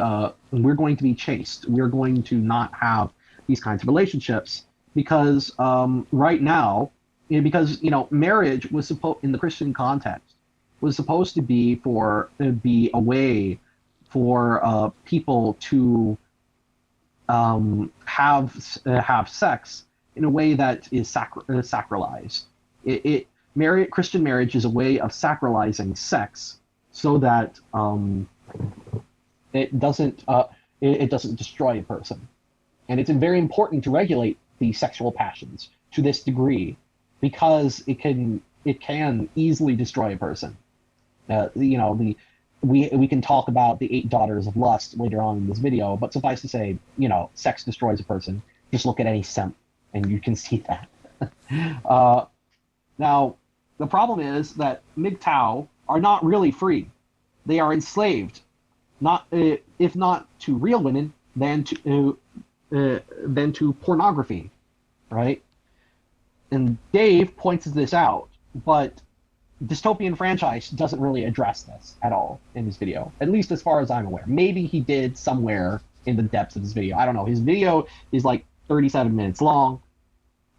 we're going to be chaste. We're going to not have these kinds of relationships because right now, because marriage was supposed in the Christian context was supposed to be a way for people to have sex in a way that is sacralized. Christian marriage is a way of sacralizing sex so that it doesn't it doesn't destroy a person, and it's very important to regulate the sexual passions to this degree because it can easily destroy a person. We can talk about the 8 daughters of lust later on in this video, but suffice to say, sex destroys a person. Just look at any simp, and you can see that. Now, the problem is that MGTOW are not really free. They are enslaved, not if not to real women, then to pornography, right? And Dave points this out, but Dystopian Franchise doesn't really address this at all in his video, at least as far as I'm aware. Maybe he did somewhere in the depths of his video. I don't know. His video is like 37 minutes long.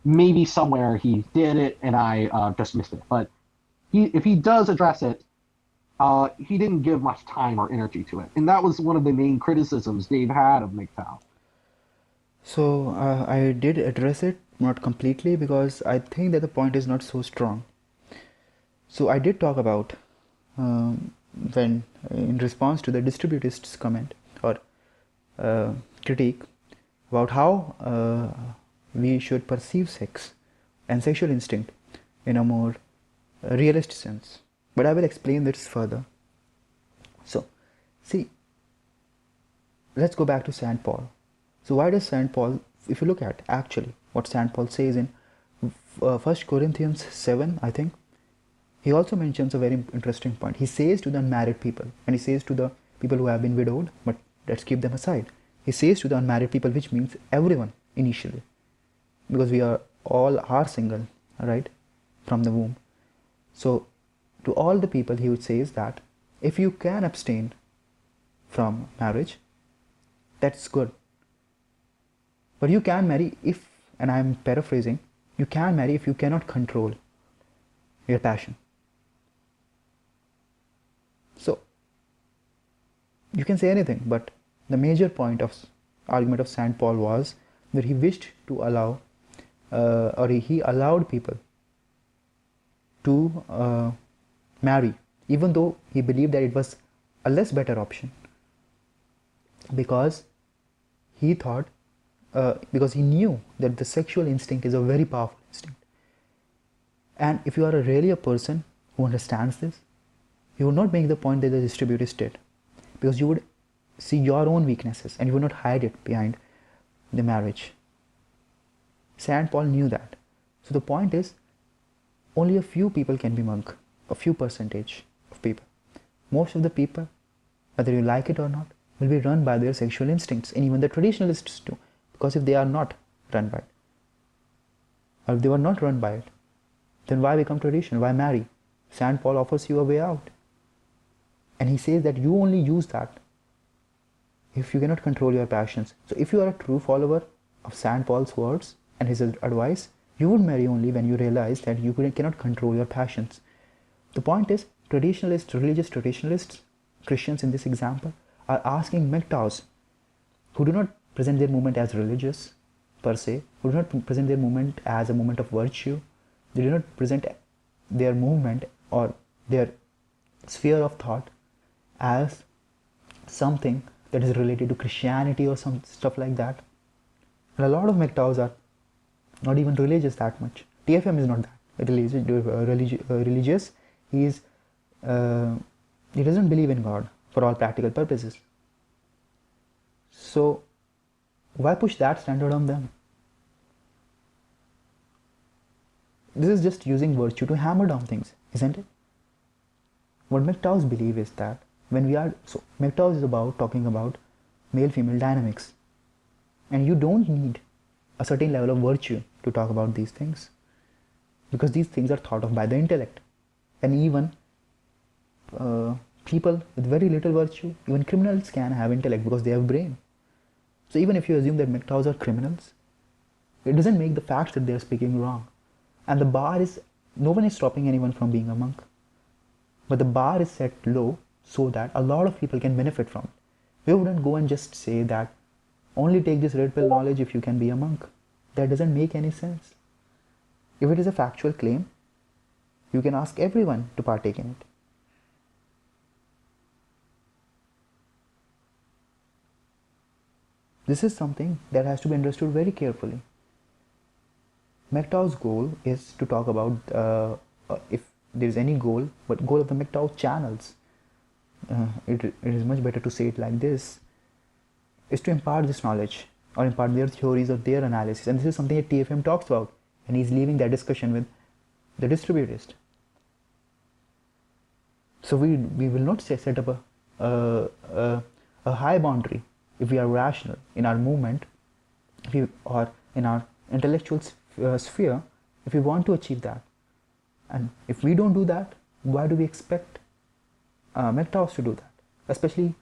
Maybe somewhere he did it and I just missed it. But if he does address it, he didn't give much time or energy to it. And that was one of the main criticisms Dave had of MGTOW. So I did address it, not completely, because I think that the point is not so strong. So I did talk about when in response to the distributists' comment or critique about how we should perceive sex and sexual instinct in a more realist sense. But I will explain this further. So, see, let's go back to St. Paul. So why does St. Paul, if you look at actually what St. Paul says in 1 Corinthians 7, I think, he also mentions a very interesting point. He says to the unmarried people, and he says to the people who have been widowed, but let's keep them aside. He says to the unmarried people, which means everyone initially, because we all are single, right, from the womb. So to all the people he would say is that if you can abstain from marriage, that's good. But you can marry if, and I'm paraphrasing, you can marry if you cannot control your passion. So you can say anything, but the major point of argument of St. Paul was that he wished to allow or he allowed people to marry, even though he believed that it was a less better option, because he thought because he knew that the sexual instinct is a very powerful instinct, and if you are really a person who understands this, you would not make the point that the distributists did, because you would see your own weaknesses and you would not hide it behind the marriage. St. Paul knew that. So the point is, only a few people can be monk, a few percentage of people. Most of the people, whether you like it or not, will be run by their sexual instincts, and even the traditionalists do, because if they are not run by it, or if they were not run by it, then why become traditional? Why marry? St. Paul offers you a way out. And he says that you only use that if you cannot control your passions. So if you are a true follower of St. Paul's words and his advice, you would marry only when you realize that you cannot control your passions. The point is, traditionalists, religious traditionalists, Christians in this example, are asking MGTOWs who do not present their movement as religious per se, who do not present their movement as a movement of virtue, they do not present their movement or their sphere of thought as something that is related to Christianity or some stuff like that. And a lot of MGTOWs are not even religious that much. TFM is not that religious. He doesn't believe in God for all practical purposes. So why push that standard on them? This is just using virtue to hammer down things, isn't it? What MGTOWs believe is that MGTOWs is about talking about male-female dynamics, and you don't need a certain level of virtue to talk about these things, because these things are thought of by the intellect, and even people with very little virtue, even criminals can have intellect because they have brain. So even if you assume that MGTOWs are criminals, it doesn't make the facts that they are speaking wrong. And the bar is, no one is stopping anyone from being a monk, but the bar is set low so that a lot of people can benefit from it. We wouldn't go and just say that only take this red pill knowledge if you can be a monk. That doesn't make any sense. If it is a factual claim, you can ask everyone to partake in it. This is something that has to be understood very carefully. MGTOW's goal is to talk about, if there is any goal, but goal of the MGTOW channels, it is much better to say it like this, is to impart this knowledge or impart their theories or their analysis. And this is something that TFM talks about, and he's leaving that discussion with the distributist. So we will not set up a high boundary if we are rational in our movement, or in our intellectual sphere, if we want to achieve that. And if we don't do that, why do we expect MGTOWs to do that? Especially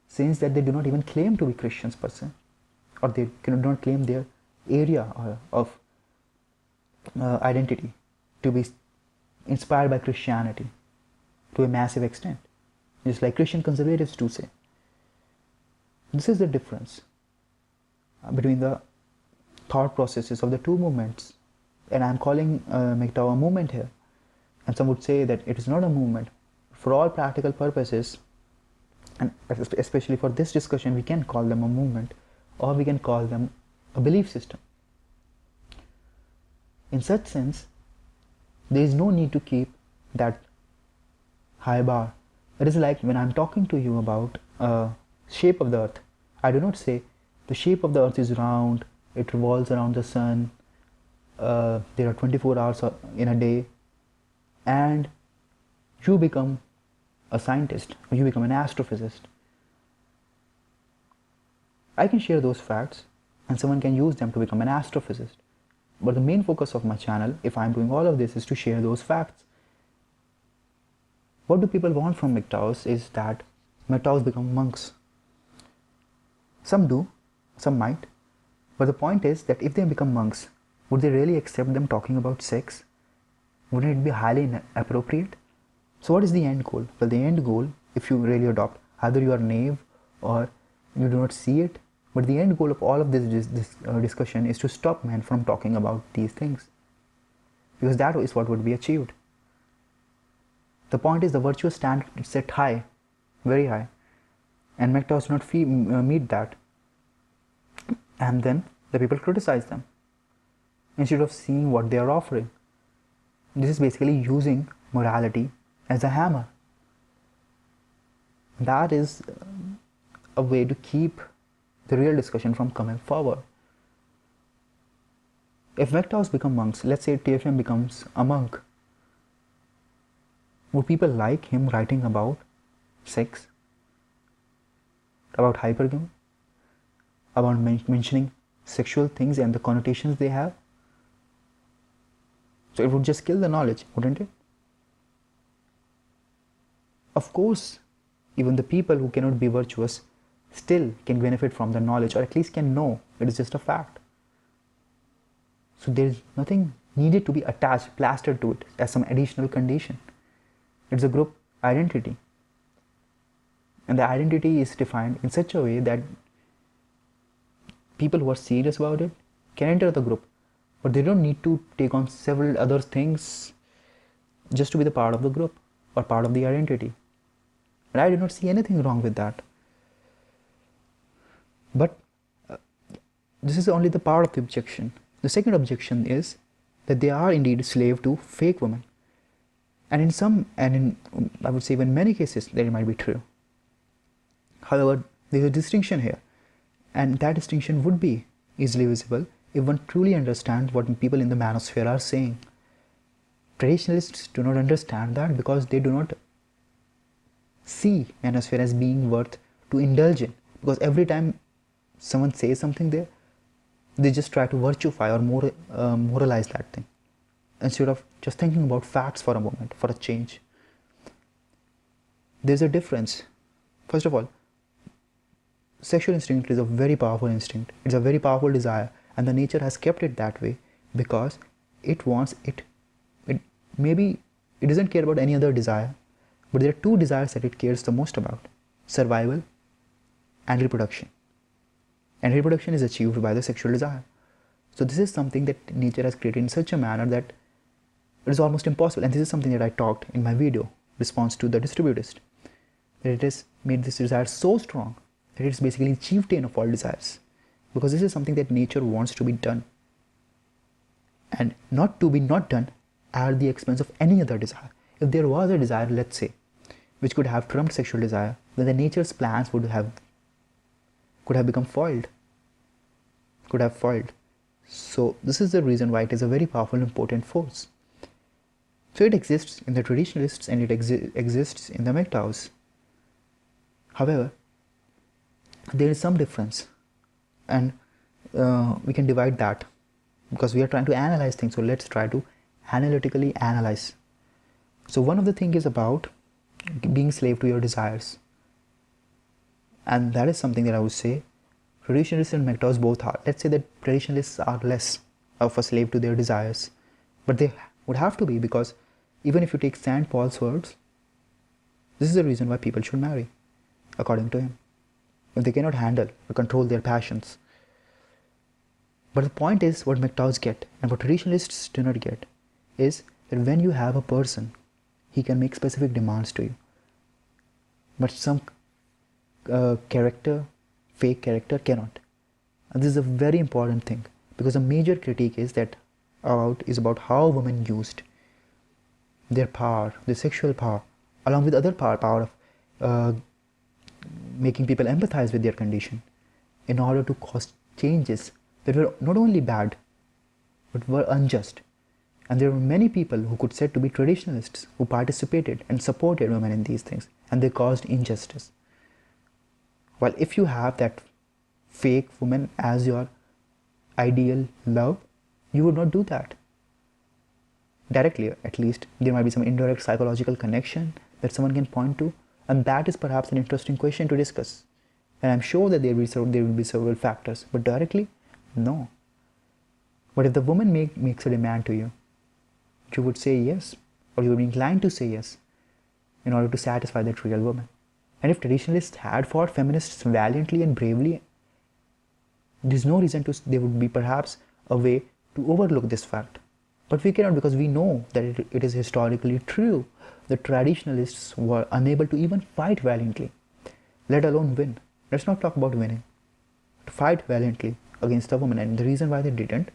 since that they do not even claim to be Christians per se, or they cannot claim their area of identity to be inspired by Christianity to a massive extent, just like Christian conservatives do say. This is the difference between the thought processes of the two movements, and I'm calling MGTOW a movement here, and some would say that it is not a movement. For all practical purposes, and especially for this discussion, we can call them a movement, or we can call them a belief system. In such sense, there is no need to keep that high bar. It is like when I'm talking to you about shape of the earth, I do not say the shape of the earth is round, it revolves around the sun, there are 24 hours in a day, and you become a scientist, or you become an astrophysicist. I can share those facts and someone can use them to become an astrophysicist. But the main focus of my channel, if I'm doing all of this, is to share those facts. What do people want from MGTOWs is that MGTOWs become monks. Some do, some might, but the point is that if they become monks, would they really accept them talking about sex? Wouldn't it be highly inappropriate? So what is the end goal? Well, the end goal, if you really adopt, either you are naive or you do not see it, but the end goal of all of this discussion is to stop men from talking about these things, because that is what would be achieved. The point is the virtuous standard is set high, very high, and MGTOWs do not meet that, and then the people criticize them instead of seeing what they are offering. This is basically using morality as a hammer. That is a way to keep the real discussion from coming forward. If MGTOWs become monks, let's say TFM becomes a monk, would people like him writing about sex, about hypergamy, about mentioning sexual things and the connotations they have? So it would just kill the knowledge, wouldn't it? Of course, even the people who cannot be virtuous still can benefit from the knowledge, or at least can know it is just a fact. So there is nothing needed to be attached, plastered to it as some additional condition. It's a group identity. And the identity is defined in such a way that people who are serious about it can enter the group, but they don't need to take on several other things just to be the part of the group or part of the identity. And I do not see anything wrong with that. But this is only the part of the objection. The second objection is that they are indeed slave to fake women. And in I would say in many cases that it might be true. However, there is a distinction here, and that distinction would be easily visible if one truly understands what people in the manosphere are saying. Traditionalists do not understand that because they do not see manosphere as being worth to indulge in, because every time someone says something there, they just try to virtuify or moralize that thing instead of just thinking about facts for a moment, for a change. There's a difference. First of all, sexual instinct is a very powerful instinct. It's a very powerful desire, and the nature has kept it that way because it wants it. Maybe it doesn't care about any other desire, but there are two desires that it cares the most about: survival and reproduction. And reproduction is achieved by the sexual desire. So this is something that nature has created in such a manner that it is almost impossible. And this is something that I talked in my video response to the distributist, that it has made this desire so strong that it's basically the chieftain of all desires, because this is something that nature wants to be done, and not to be not done at the expense of any other desire. If there was a desire, let's say, which could have trumped sexual desire, then the nature's plans could have become foiled. So this is the reason why it is a very powerful, important force. So it exists in the traditionalists and it exists in the MGTOWs. However, there is some difference, and we can divide that because we are trying to analyze things. So let's try to analytically analyze. So one of the things is about being slave to your desires, and that is something that I would say traditionalists and MGTOWs both are. Let's say that traditionalists are less of a slave to their desires, but they would have to be, because even if you take St. Paul's words, this is the reason why people should marry, according to him, if they cannot handle or control their passions. But the point is, what MGTOWs get and what traditionalists do not get is that when you have a person, he can make specific demands to you, but some fake character cannot. And this is a very important thing, because a major critique is about how women used their power, their sexual power, along with other power of making people empathize with their condition, in order to cause changes that were not only bad but were unjust. And there were many people who could said to be traditionalists who participated and supported women in these things, and they caused injustice. While if you have that fake woman as your ideal love, you would not do that. Directly, at least, there might be some indirect psychological connection that someone can point to, and that is perhaps an interesting question to discuss. And I'm sure that there will be several factors, but directly, no. But if the woman makes a demand to you, you would say yes, or you would be inclined to say yes, in order to satisfy that real woman. And if traditionalists had fought feminists valiantly and bravely, there's no reason there would be perhaps a way to overlook this fact. But we cannot, because we know that it is historically true that traditionalists were unable to even fight valiantly, let alone win. Let's not talk about winning. To fight valiantly against a woman. And the reason why they didn't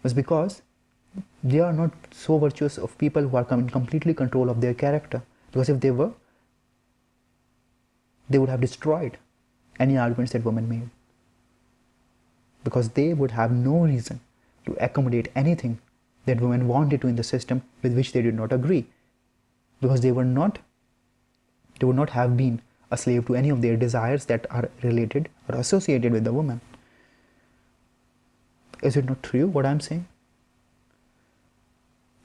was because they are not so virtuous of people who are in completely control of their character. Because if they were, they would have destroyed any arguments that women made. Because they would have no reason to accommodate anything that women wanted to in the system with which they did not agree. Because they would not have been a slave to any of their desires that are related or associated with the woman. Is it not true what I'm saying?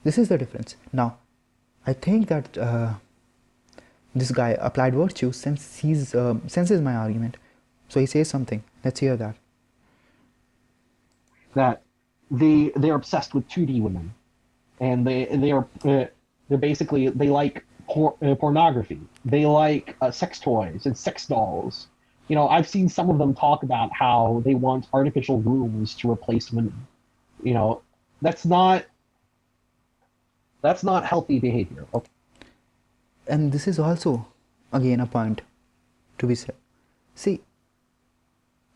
This is the difference. Now, I think that This guy applied virtue since he's senses my argument. So he says something. Let's hear that. That they're obsessed with 2D women, and they're basically they like pornography. They like sex toys and sex dolls. I've seen some of them talk about how they want artificial wombs to replace women. You know, that's not healthy behavior. Okay. And this is also, again, a point to be said. See,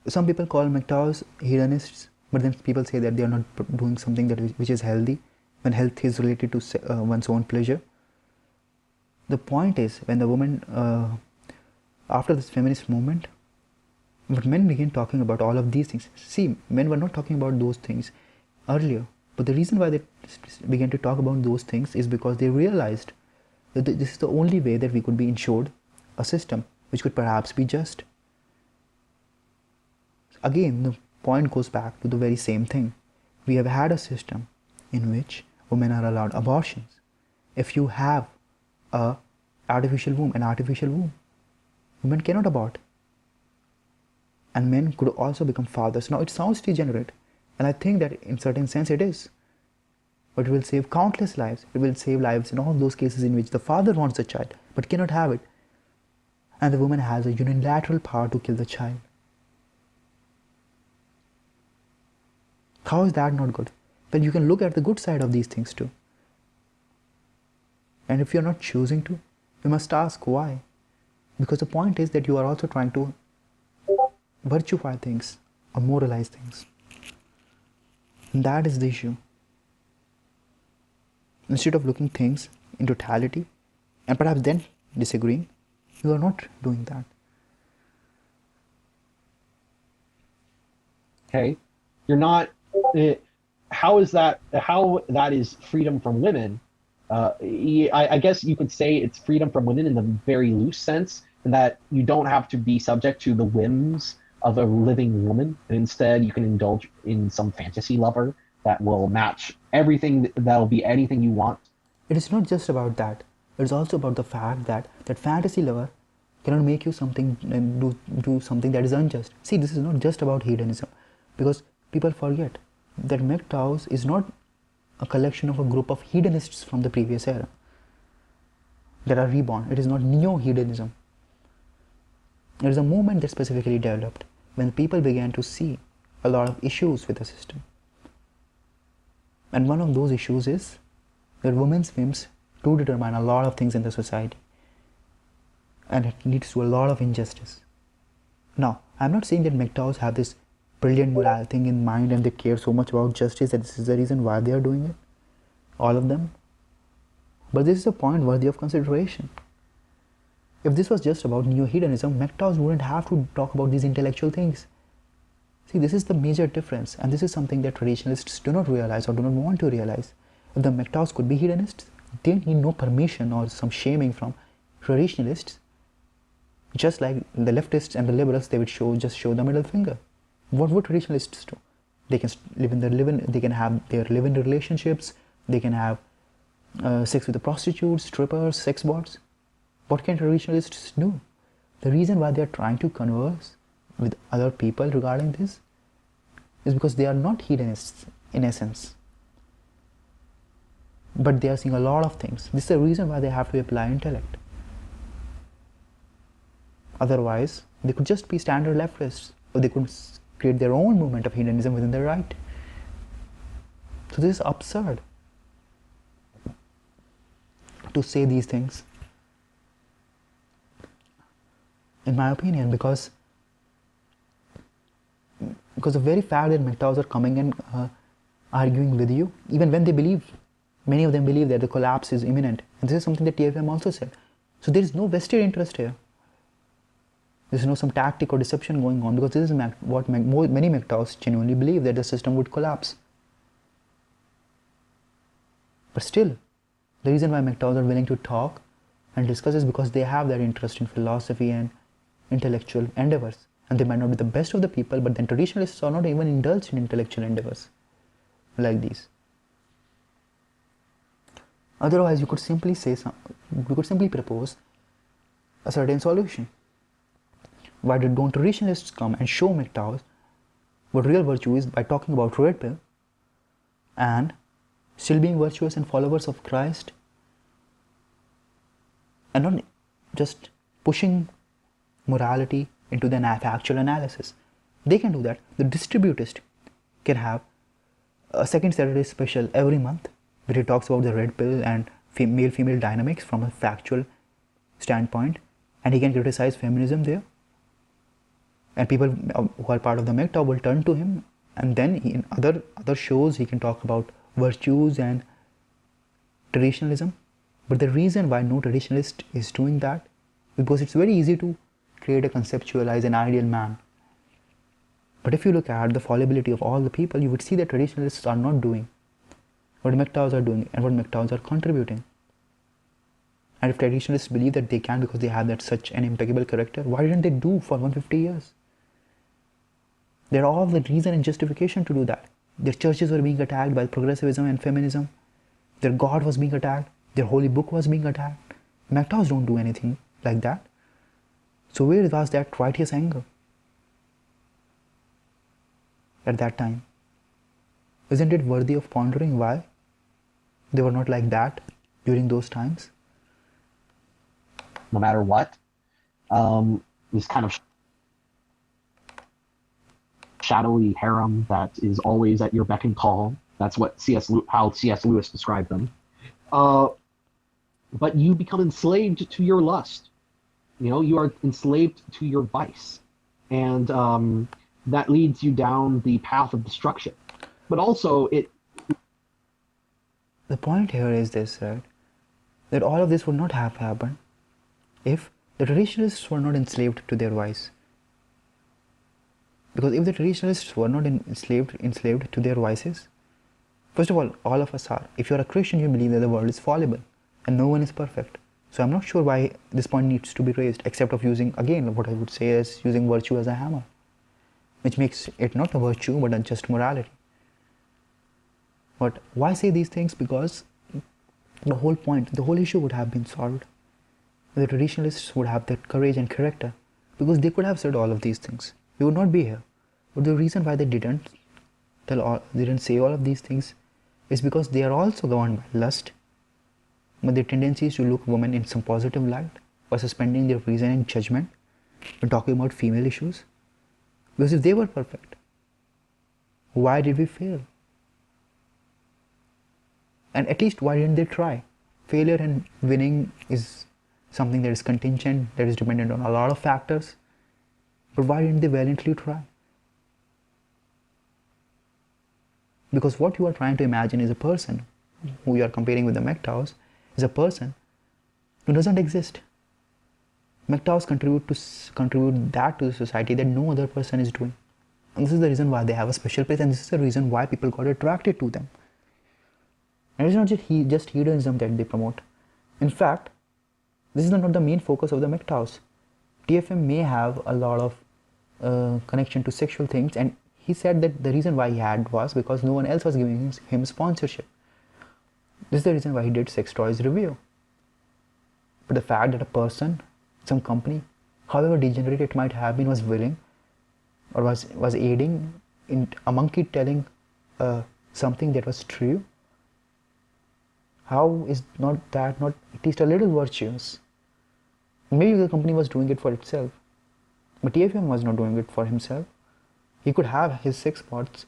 some people call MGTOWs hedonists, but then people say that they are not doing something which is healthy, when health is related to one's own pleasure. The point is, when the woman, after this feminist movement, but men began talking about all of these things. See, men were not talking about those things earlier, but the reason why they began to talk about those things is because they realized that this is the only way that we could be ensured a system which could perhaps be just. Again, the point goes back to the very same thing. We have had a system in which women are allowed abortions. If you have an artificial womb, women cannot abort. And men could also become fathers. Now, it sounds degenerate, and I think that in certain sense it is. But it will save countless lives. It will save lives in all those cases in which the father wants a child but cannot have it, and the woman has a unilateral power to kill the child. How is that not good? Well, you can look at the good side of these things too. And if you're not choosing to, you must ask why. Because the point is that you are also trying to virtuify things or moralize things. And that is the issue. Instead of looking things in totality and perhaps then disagreeing, you are not doing that. Okay, you're not. How that is freedom from women? I guess you could say it's freedom from women in the very loose sense, and that you don't have to be subject to the whims of a living woman, and instead you can indulge in some fantasy lover that will match everything, that'll be anything you want. It is not just about that. It is also about the fact that that fantasy lover cannot make you something and do something that is unjust. See, this is not just about hedonism, because people forget that MGTOWs is not a collection of a group of hedonists from the previous era that are reborn. It is not neo-hedonism. It is a movement that specifically developed when people began to see a lot of issues with the system. And one of those issues is that women's whims do determine a lot of things in the society, and it leads to a lot of injustice. Now, I'm not saying that MGTOWs have this brilliant moral thing in mind and they care so much about justice that this is the reason why they are doing it, all of them. But this is a point worthy of consideration. If this was just about neo-hedonism, MGTOWs wouldn't have to talk about these intellectual things. See, this is the major difference, and this is something that traditionalists do not realize or do not want to realize. If the MGTOWs could be hedonists, they need no permission or some shaming from traditionalists. Just like the leftists and the liberals, they would just show the middle finger. What would traditionalists do? They can they can have their live-in relationships. They can have sex with the prostitutes, strippers, sex bots. What can traditionalists do? The reason why they are trying to converse with other people regarding this is because they are not hedonists in essence, but they are seeing a lot of things. This is the reason why they have to apply intellect. Otherwise, they could just be standard leftists, or they could create their own movement of hedonism within their right. So this is absurd to say these things, in my opinion, because the very fact that MGTOWs are coming and arguing with you, even when they believe, many of them believe that the collapse is imminent, and this is something that TFM also said. So there is no vested interest here. There is no some tactic or deception going on, because this is what many MGTOWs genuinely believe, that the system would collapse. But still, the reason why MGTOWs are willing to talk and discuss is because they have that interest in philosophy and intellectual endeavors. And they might not be the best of the people, but then traditionalists are not even indulged in intellectual endeavors like these. Otherwise, you could simply propose a certain solution. Why don't traditionalists come and show MGTOWs what real virtue is by talking about red pill and still being virtuous and followers of Christ, and not just pushing morality into the factual analysis? They can do that. The distributist can have a second Saturday special every month where he talks about the red pill and male-female dynamics from a factual standpoint, and he can criticize feminism there. And people who are part of the MGTOW will turn to him, and then in other shows he can talk about virtues and traditionalism. But the reason why no traditionalist is doing that is because it's very easy to create a conceptualize an ideal man. But if you look at the fallibility of all the people, you would see that traditionalists are not doing what MGTOWs are doing and what MGTOWs are contributing. And if traditionalists believe that they can because they have that such an impeccable character, why didn't they do for 150 years? They're all the reason and justification to do that. Their churches were being attacked by progressivism and feminism. Their God was being attacked. Their holy book was being attacked. MGTOWs don't do anything like that. So where was that righteous anger at that time? Isn't it worthy of pondering why they were not like that during those times? No matter what, this kind of shadowy harem that is always at your beck and call. That's what how C.S. Lewis described them. But you become enslaved to your lust. You are enslaved to your vice, and that leads you down the path of destruction. But also, the point here is this, right? That all of this would not have happened if the traditionalists were not enslaved to their vice. Because if the traditionalists were not enslaved to their vices, first of all of us are. If you're a Christian, you believe that the world is fallible and no one is perfect. So I'm not sure why this point needs to be raised, except of using, again, what I would say is using virtue as a hammer, which makes it not a virtue but a just morality. But why say these things? Because the whole point, the whole issue would have been solved. The traditionalists would have that courage and character, because they could have said all of these things. We would not be here. But the reason why they didn't say all of these things is because they are also governed by lust, but their tendency is to look women in some positive light or suspending their reason and judgment when talking about female issues. Because if they were perfect, why did we fail? And at least why didn't they try? Failure and winning is something that is contingent, that is dependent on a lot of factors. But why didn't they valiantly try? Because what you are trying to imagine is a person who you are comparing with the MGTOWs is a person who doesn't exist. MGTOWs contribute that to the society that no other person is doing. And this is the reason why they have a special place, and this is the reason why people got attracted to them. And it's not just hedonism that they promote. In fact, this is not the main focus of the MGTOWs. TFM may have a lot of connection to sexual things, and he said that the reason why he had was because no one else was giving him sponsorship. This is the reason why he did sex toys review. But the fact that a person, some company, however degenerate it might have been, was willing or was aiding in a monkey telling something that was true, how is that not at least a little virtuous? Maybe the company was doing it for itself, but TFM was not doing it for himself. He could have his 6 pods,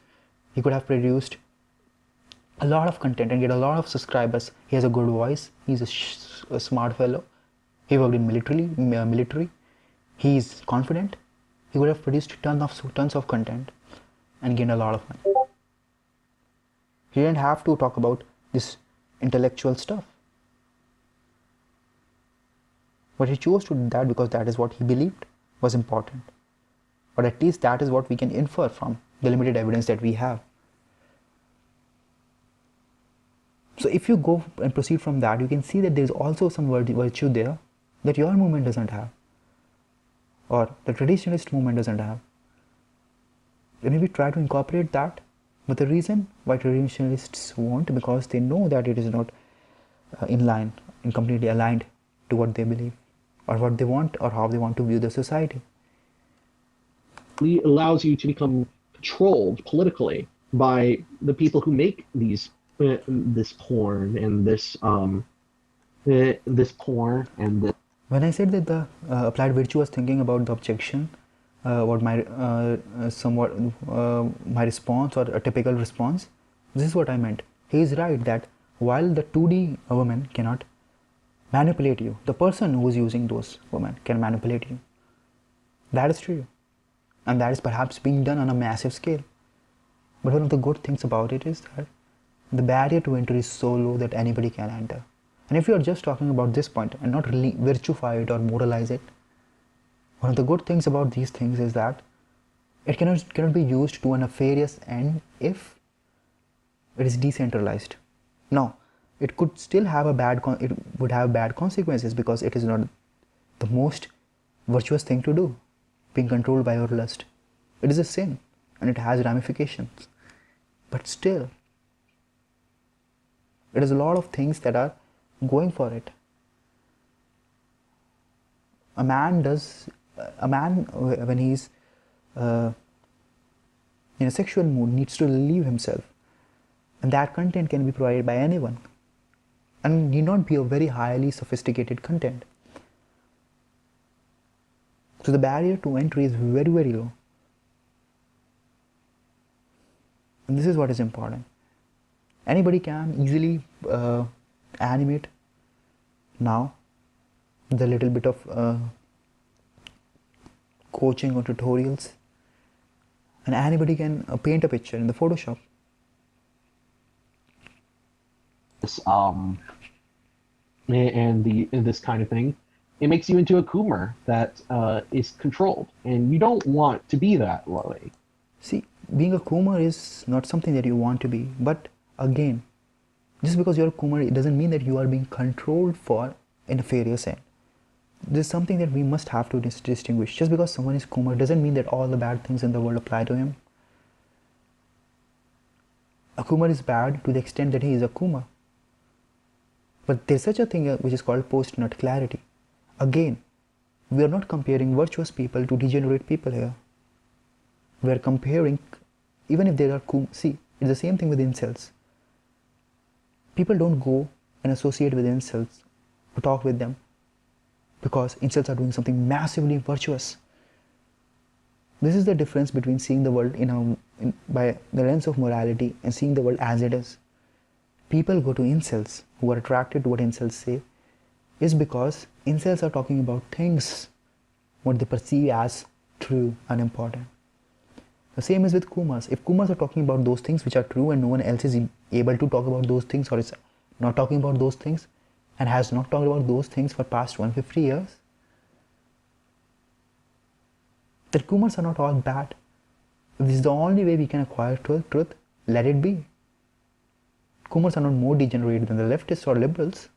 he could have produced a lot of content and get a lot of subscribers. He has a good voice, he's a smart fellow, he worked in military, he's confident. He would have produced tons of content and gained a lot of money. He didn't have to talk about this intellectual stuff. But he chose to do that because that is what he believed was important. Or at least that is what we can infer from the limited evidence that we have. So if you go and proceed from that, you can see that there is also some virtue there that your movement doesn't have, or the traditionalist movement doesn't have. Then maybe try to incorporate that. But the reason why traditionalists won't, because they know that it is not in line and completely aligned to what they believe. or what they want or how they want to view the society. Allows you to become controlled politically by the people who make this porn and this porn and this. When I said that the applied virtue was thinking about the objection, what my somewhat my response or a typical response, this is what I meant. He is right that while the 2D woman cannot manipulate you, the person who is using those women can manipulate you. That is true, and that is perhaps being done on a massive scale. But one of the good things about it is that the barrier to entry is so low that anybody can enter. And if you are just talking about this point and not really virtuify it or moralize it, one of the good things about these things is that it cannot be used to a nefarious end if it is decentralized. Now, it could still have it would have bad consequences because it is not the most virtuous thing to do, being controlled by your lust. It is a sin and it has ramifications. But still, it is a lot of things that are going for it. A man when he's in a sexual mood needs to relieve himself, and that content can be provided by anyone and need not be a very highly sophisticated content. So the barrier to entry is very, very low, and this is what is important. Anybody can easily animate now with a little bit of coaching or tutorials, and anybody can paint a picture in the Photoshop. And this kind of thing, it makes you into a Coomer that is controlled, and you don't want to be that way. See, being a Coomer is not something that you want to be, but again, just because you're a Coomer, it doesn't mean that you are being controlled for a nefarious end. This is something that we must have to distinguish. Just because someone is Coomer doesn't mean that all the bad things in the world apply to him. A Coomer is bad to the extent that he is a Coomer. But there's such a thing which is called post-nut clarity. Again, we are not comparing virtuous people to degenerate people here. We are comparing, even if there are see, it's the same thing with incels. People don't go and associate with incels or talk with them because incels are doing something massively virtuous. This is the difference between seeing the world by the lens of morality and seeing the world as it is. People go to incels who are attracted to what incels say is because incels are talking about things what they perceive as true and important. The same is with Kumars. If Kumars are talking about those things which are true and no one else is able to talk about those things or is not talking about those things and has not talked about those things for past 150 years, then Kumars are not all bad. If this is the only way we can acquire truth, let it be. Kumars are not more degenerate than the leftists or liberals.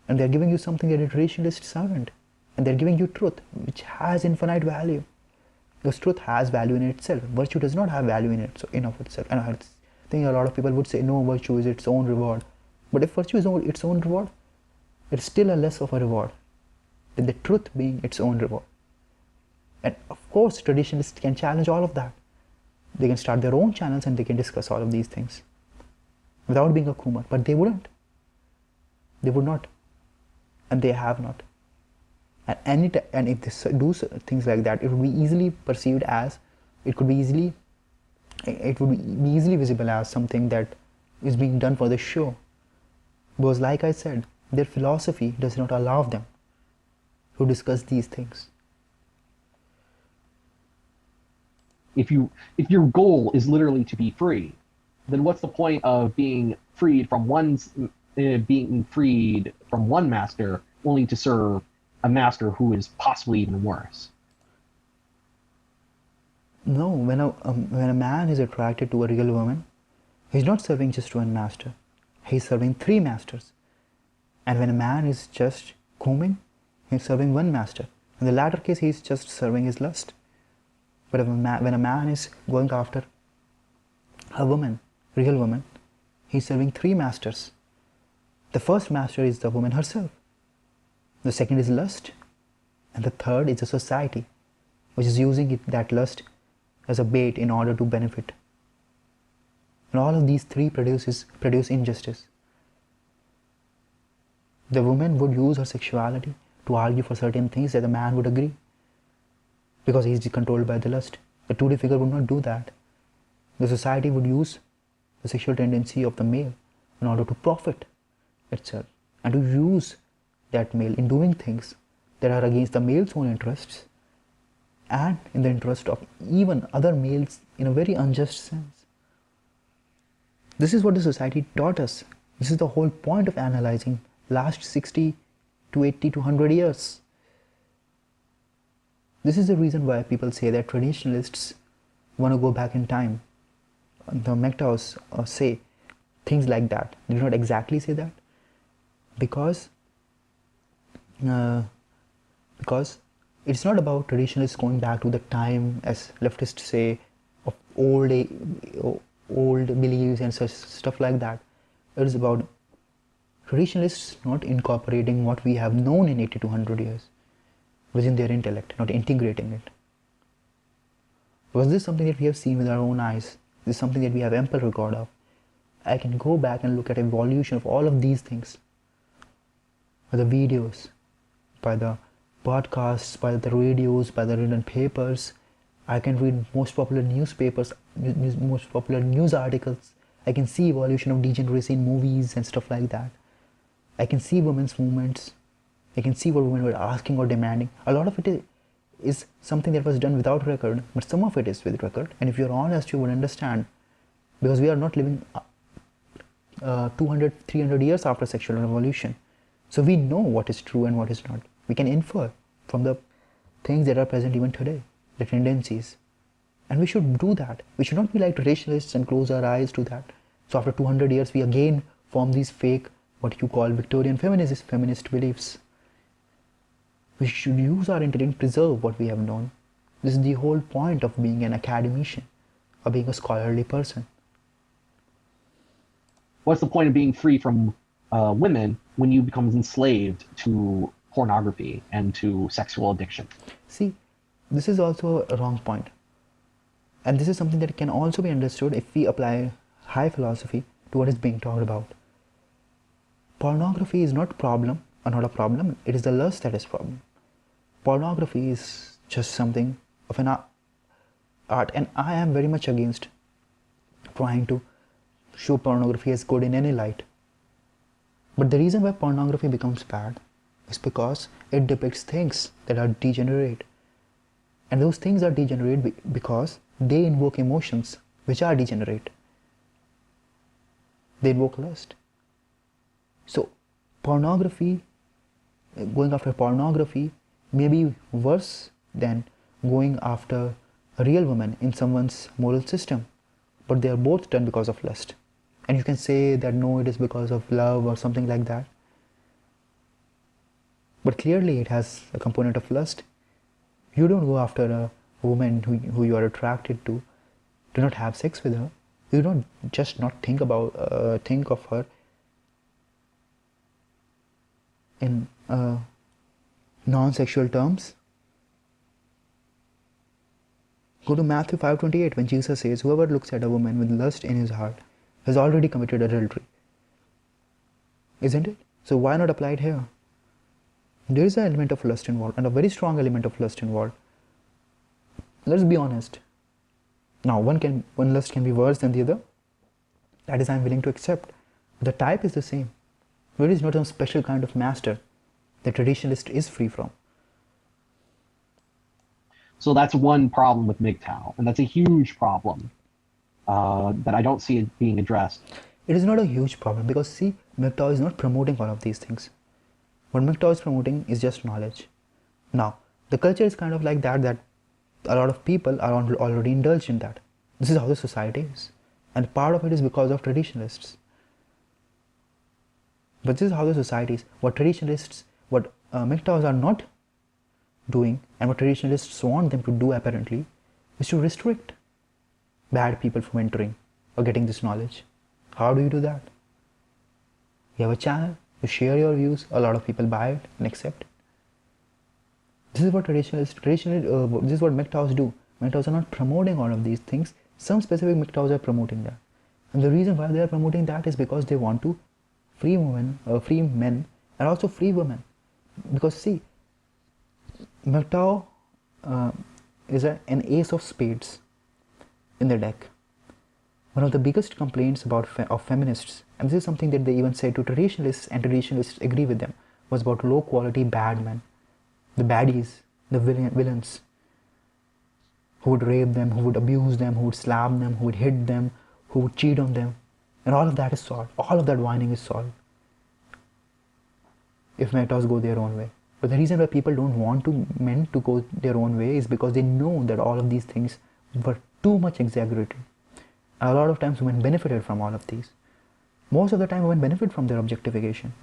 And they're giving you something that the traditionalists haven't. And they're giving you truth, which has infinite value. Because truth has value in itself. Virtue does not have value in of itself. And I think a lot of people would say, no, virtue is its own reward. But if virtue is its own reward, it's still a less of a reward than the truth being its own reward. And of course, traditionalists can challenge all of that. They can start their own channels and they can discuss all of these things without being a Kumar. But they wouldn't. They would not. And they have not. And if they do things like that, it would be easily perceived as, it would be easily visible as something that is being done for the show. Because like I said, their philosophy does not allow them to discuss these things. If your goal is literally to be free, then what's the point of being freed from one master only to serve a master who is possibly even worse? No, when a man is attracted to a real woman, he's not serving just one master. He's serving 3 masters. And when a man is just combing, he's serving 1 master. In the latter case, he's just serving his lust. But when a man is going after a woman, real woman, he's serving 3 masters. The first master is the woman herself. The second is lust. And the third is a society, which is using that lust as a bait in order to benefit. And all of these three produce injustice. The woman would use her sexuality to argue for certain things that the man would agree, because he is controlled by the lust. The 2D figure would not do that. The society would use the sexual tendency of the male in order to profit itself, and to use that male in doing things that are against the male's own interests and in the interest of even other males in a very unjust sense. This is what the society taught us. This is the whole point of analyzing last 60 to 80 to 100 years. This is the reason why people say that traditionalists want to go back in time. The MGTOWs say things like that. They do not exactly say that, because it's not about traditionalists going back to the time, as leftists say, of old beliefs and such stuff like that. It is about traditionalists not incorporating what we have known in 80 to 100 years within their intellect, not integrating it. Was this something that we have seen with our own eyes? This is something that we have ample record of. I can go back and look at evolution of all of these things, by the videos, by the podcasts, by the radios, by the written papers. I can read most popular newspapers, most popular news articles. I can see evolution of degeneracy in movies and stuff like that. I can see women's movements. I can see what women were asking or demanding. A lot of it is something that was done without record, but some of it is with record. And if you're honest, you would understand, because we are not living 200, 300 years after sexual revolution. So we know what is true and what is not. We can infer from the things that are present even today, the tendencies. And we should do that. We should not be like traditionalists and close our eyes to that. So after 200 years, we again form these fake, what you call Victorian feminist beliefs. We should use our intellect to preserve what we have known. This is the whole point of being an academician, or being a scholarly person. What's the point of being free from women when you become enslaved to pornography and to sexual addiction? See, this is also a wrong point. And this is something that can also be understood if we apply high philosophy to what is being talked about. Pornography is not a problem, it is the lust that is problem. Pornography is just something of an art, and I am very much against trying to show pornography as good in any light. But the reason why pornography becomes bad is because it depicts things that are degenerate. And those things are degenerate because they invoke emotions which are degenerate. They invoke lust. So pornography, going after pornography may be worse than going after a real woman in someone's moral system, but they are both done because of lust. And you can say that no, it is because of love or something like that. But clearly it has a component of lust. You don't go after a woman who you are attracted to. Do not have sex with her. You don't just not think of her in non-sexual terms. Go to Matthew 5:28 when Jesus says, "Whoever looks at a woman with lust in his heart has already committed adultery." Isn't it? So why not apply it here? There is an element of lust involved, and a very strong element of lust involved. Let's be honest. Now, one lust can be worse than the other. That is, I am willing to accept. The type is the same. There is not some special kind of master the traditionalist is free from. So that's one problem with MGTOW, and that's a huge problem that I don't see it being addressed. It is not a huge problem because, see, MGTOW is not promoting all of these things. What MGTOW is promoting is just knowledge. Now, the culture is kind of like that a lot of people are already indulged in that. This is how the society is. And part of it is because of traditionalists. But this is how the society is. What MGTOWs are not doing, and what traditionalists want them to do apparently, is to restrict bad people from entering or getting this knowledge. How do you do that? You have a channel, you share your views, a lot of people buy it and accept it. This is what this is what MGTOWs do. MGTOWs are not promoting all of these things. Some specific MGTOWs are promoting that. And the reason why they are promoting that is because they want to free women, free men, and also free women. Because see, MGTOW is an ace of spades in the deck. One of the biggest complaints of feminists, and this is something that they even said to traditionalists, and traditionalists agree with them, was about low quality bad men, the baddies, the villains, who would rape them, who would abuse them, who would slap them, who would hit them, who would cheat on them. And all of that is solved. All of that whining is solved if MGTOWs go their own way. But the reason why people don't want men to go their own way is because they know that all of these things were too much exaggerated. And a lot of times women benefited from all of these. Most of the time women benefit from their objectification.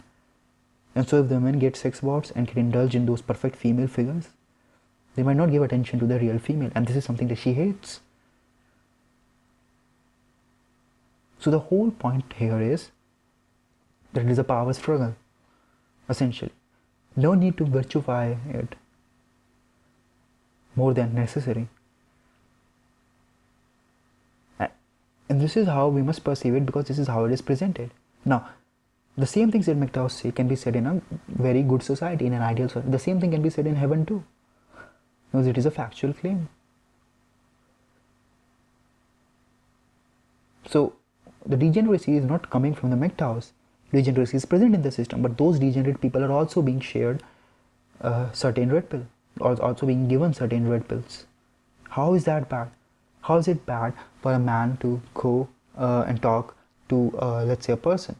And so if the men get sex bots and can indulge in those perfect female figures, they might not give attention to the real female, and this is something that she hates. So the whole point here is that it is a power struggle, essentially. No need to virtuify it more than necessary. And this is how we must perceive it, because this is how it is presented. Now, the same things that MGTOWs say can be said in a very good society, in an ideal society. The same thing can be said in heaven too, because it is a factual claim. So the degeneracy is not coming from the MGTOWs. Degeneracy is present in the system, but those degenerate people are also being shared certain red pill, or also being given certain red pills. How is that bad? How is it bad for a man to go and talk to, let's say, a person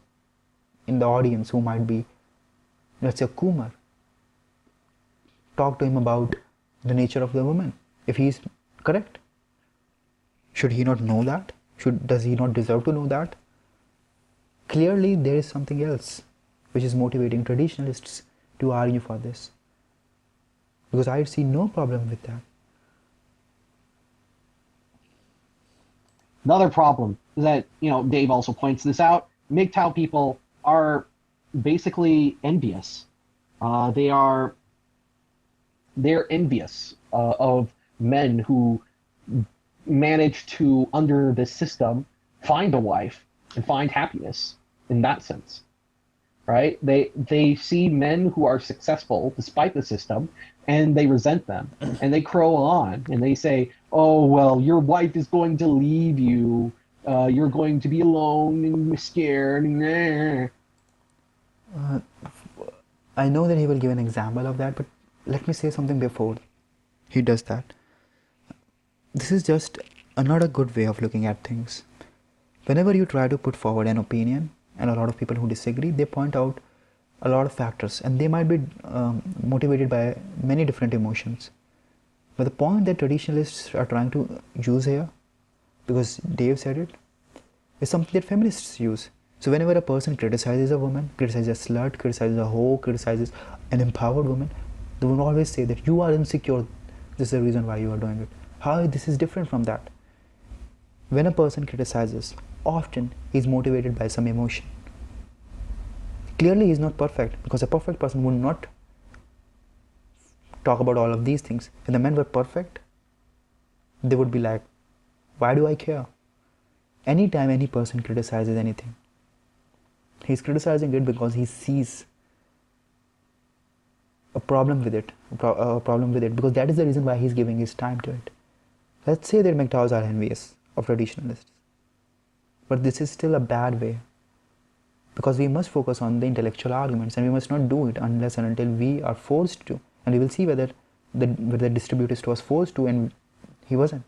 in the audience who might be, let's say, a Kumar? Talk to him about the nature of the woman, if he is correct. Should he not know that? Does he not deserve to know that? Clearly there is something else which is motivating traditionalists to argue for this, because I see no problem with that. Another problem is that, Dave also points this out, MGTOW people are basically envious. They're envious of men who manage to, under this system, find a wife and find happiness in that sense, right? They see men who are successful despite the system, and they resent them, and they crow on, and they say, oh, well, your wife is going to leave you, you're going to be alone and scared. I know that he will give an example of that, but let me say something before he does that. This is just another good way of looking at things. Whenever you try to put forward an opinion, and a lot of people who disagree, they point out a lot of factors, and they might be motivated by many different emotions. But the point that traditionalists are trying to use here, because Dave said it, is something that feminists use. So whenever a person criticizes a woman, criticizes a slut, criticizes a hoe, criticizes an empowered woman, they will always say that you are insecure, this is the reason why you are doing it. How this is different from that? When a person criticizes, often he is motivated by some emotion. Clearly he is not perfect, because a perfect person would not talk about all of these things. If the men were perfect, they would be like, why do I care? Anytime any person criticizes anything, he's criticizing it because he sees a problem with it, because that is the reason why he's giving his time to it. Let's say that MGTOWs are envious of traditionalists, but this is still a bad way, because we must focus on the intellectual arguments, and we must not do it unless and until we are forced to, and we will see whether the distributist was forced to and he wasn't.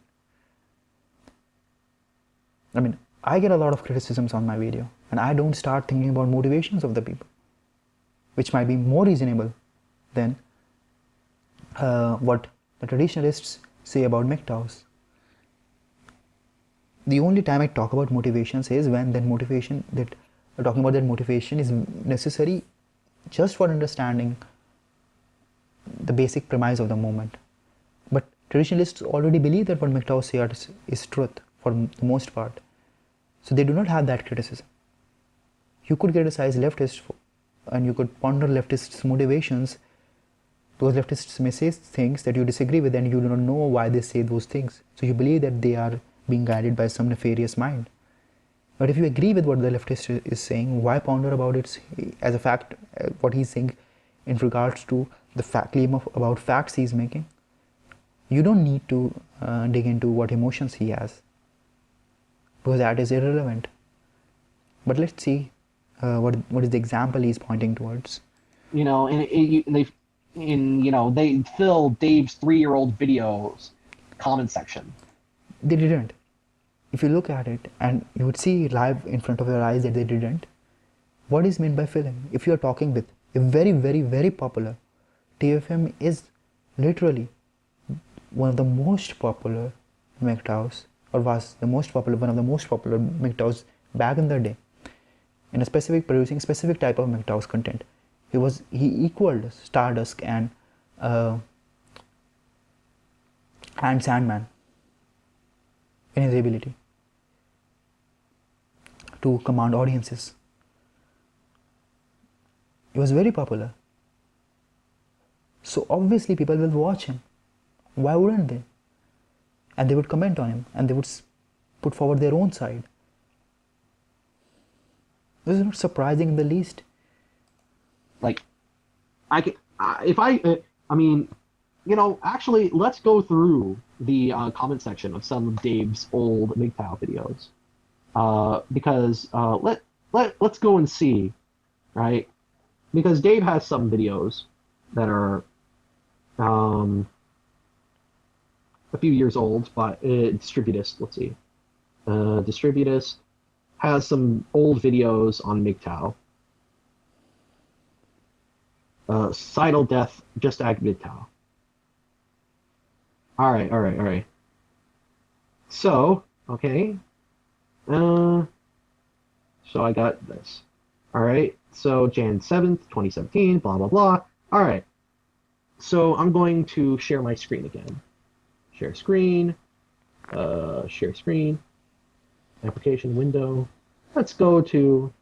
I mean, I get a lot of criticisms on my video, and I don't start thinking about motivations of the people, which might be more reasonable than what the traditionalists say about MGTOWs. The only time I talk about motivations is when talking about that motivation is necessary just for understanding the basic premise of the moment. But traditionalists already believe that what MGTOWs say is truth for the most part. So they do not have that criticism. You could criticize leftists and you could ponder leftists' motivations Because leftists may say things that you disagree with and you do not know why they say those things. So you believe that they are being guided by some nefarious mind. But if you agree with what the leftist is saying, why ponder about it as a fact, what he's saying in regards to the claim about facts he's making? You don't need to dig into what emotions he has, because that is irrelevant. But let's see what is the example he's pointing towards. You know, they fill Dave's 3-year-old videos comment section. They didn't. If you look at it and you would see live in front of your eyes that they didn't, what is meant by filling? If you are talking with a very, very, very popular, TFM is literally one of the most popular MGTOWs, or was the most popular, one of the most popular MGTOWs back in the day, in a specific producing specific type of MGTOWs content. He equaled Stardust and Sandman in his ability to command audiences. He was very popular. So obviously people will watch him. Why wouldn't they? And they would comment on him and they would put forward their own side. This is not surprising in the least. Like, actually, let's go through the comment section of some of Dave's old MGTOW videos. Because let's go and see, right? Because Dave has some videos that are a few years old, but Distributist, let's see. Distributist has some old videos on MGTOW. Sidle Death, just act MGTOW. Alright. So, okay. So I got this. Alright, so Jan 7th, 2017, blah, blah, blah. Alright, so I'm going to share my screen again. Share screen. Application window. Let's go to...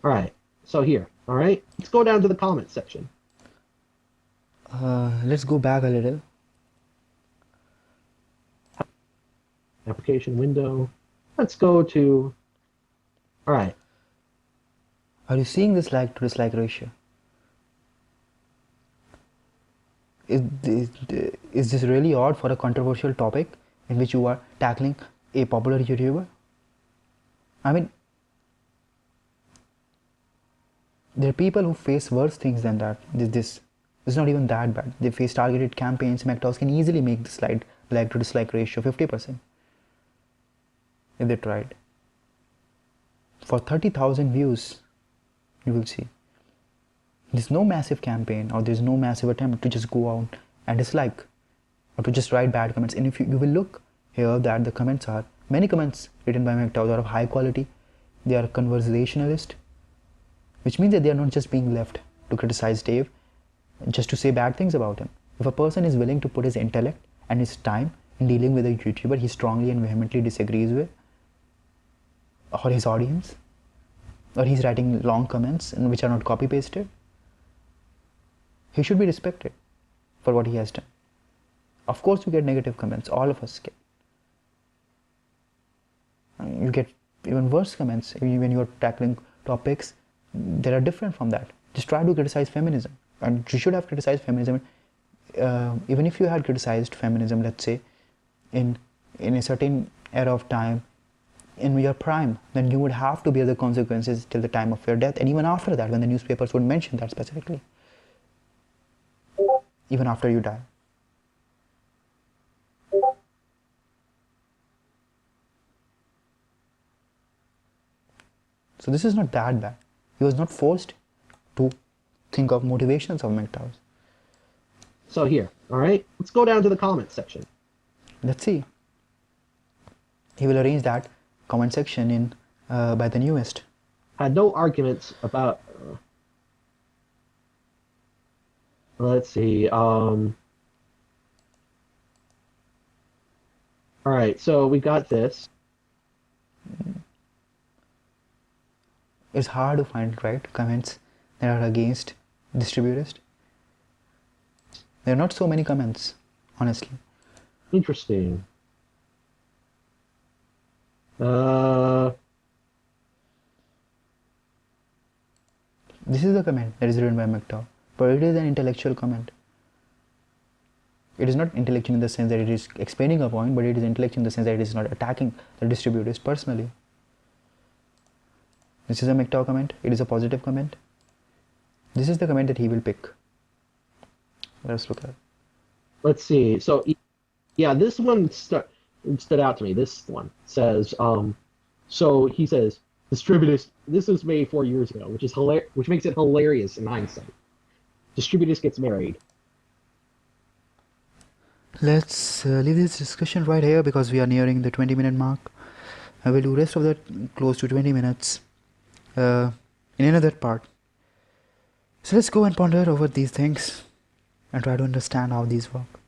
Alright, so here. Alright, let's go down to the comments section. Let's go back a little. Application window. Let's go to... Alright. Are you seeing this like to dislike ratio? Is this really odd for a controversial topic in which you are tackling a popular YouTuber? I mean, there are people who face worse things than that. This is not even that bad. They face targeted campaigns. MGTOWs can easily make the slide like to dislike ratio 50% if they tried. For 30,000 views, you will see. There's no massive campaign or there's no massive attempt to just go out and dislike or to just write bad comments. And if you will look here that the comments are, many comments written by MGTOWs are of high quality. They are conversationalist, which means that they are not just being left to criticize Dave just to say bad things about him. If a person is willing to put his intellect and his time in dealing with a YouTuber he strongly and vehemently disagrees with, or his audience, or he's writing long comments and which are not copy pasted, he should be respected for what he has done. Of course you get negative comments, all of us get. You get even worse comments when you are tackling topics that are different from that. Just try to criticize feminism, and you should have criticized feminism. Even if you had criticized feminism, let's say, in a certain era of time, in your prime, then you would have to bear the consequences till the time of your death, and even after that, when the newspapers would mention that specifically, even after you die. So this is not that bad. He was not forced to think of motivations of MGTOWs. So here, alright, let's go down to the comments section. Let's see. He will arrange that comment section in by the newest. Had no arguments about... let's see, Alright, so we got this. It's hard to find, right, comments that are against distributist. There are not so many comments, honestly. Interesting. Uh, This is the comment that is written by MGTOW, but it is an intellectual comment. It is not intellectual in the sense that it is explaining a point, but it is intellectual in the sense that it is not attacking the distributors personally. This is a MGTOW comment. It is a positive comment. This is the comment that he will pick. Let's look at it. let's see. So, yeah, this one stood out to me. This one says, so he says, distributors. This was made 4 years ago, which makes it hilarious in hindsight. Distributors gets married. Let's leave this discussion right here because we are nearing the 20-minute mark. I will do rest of that close to 20 minutes in another part. So let's go and ponder over these things and try to understand how these work.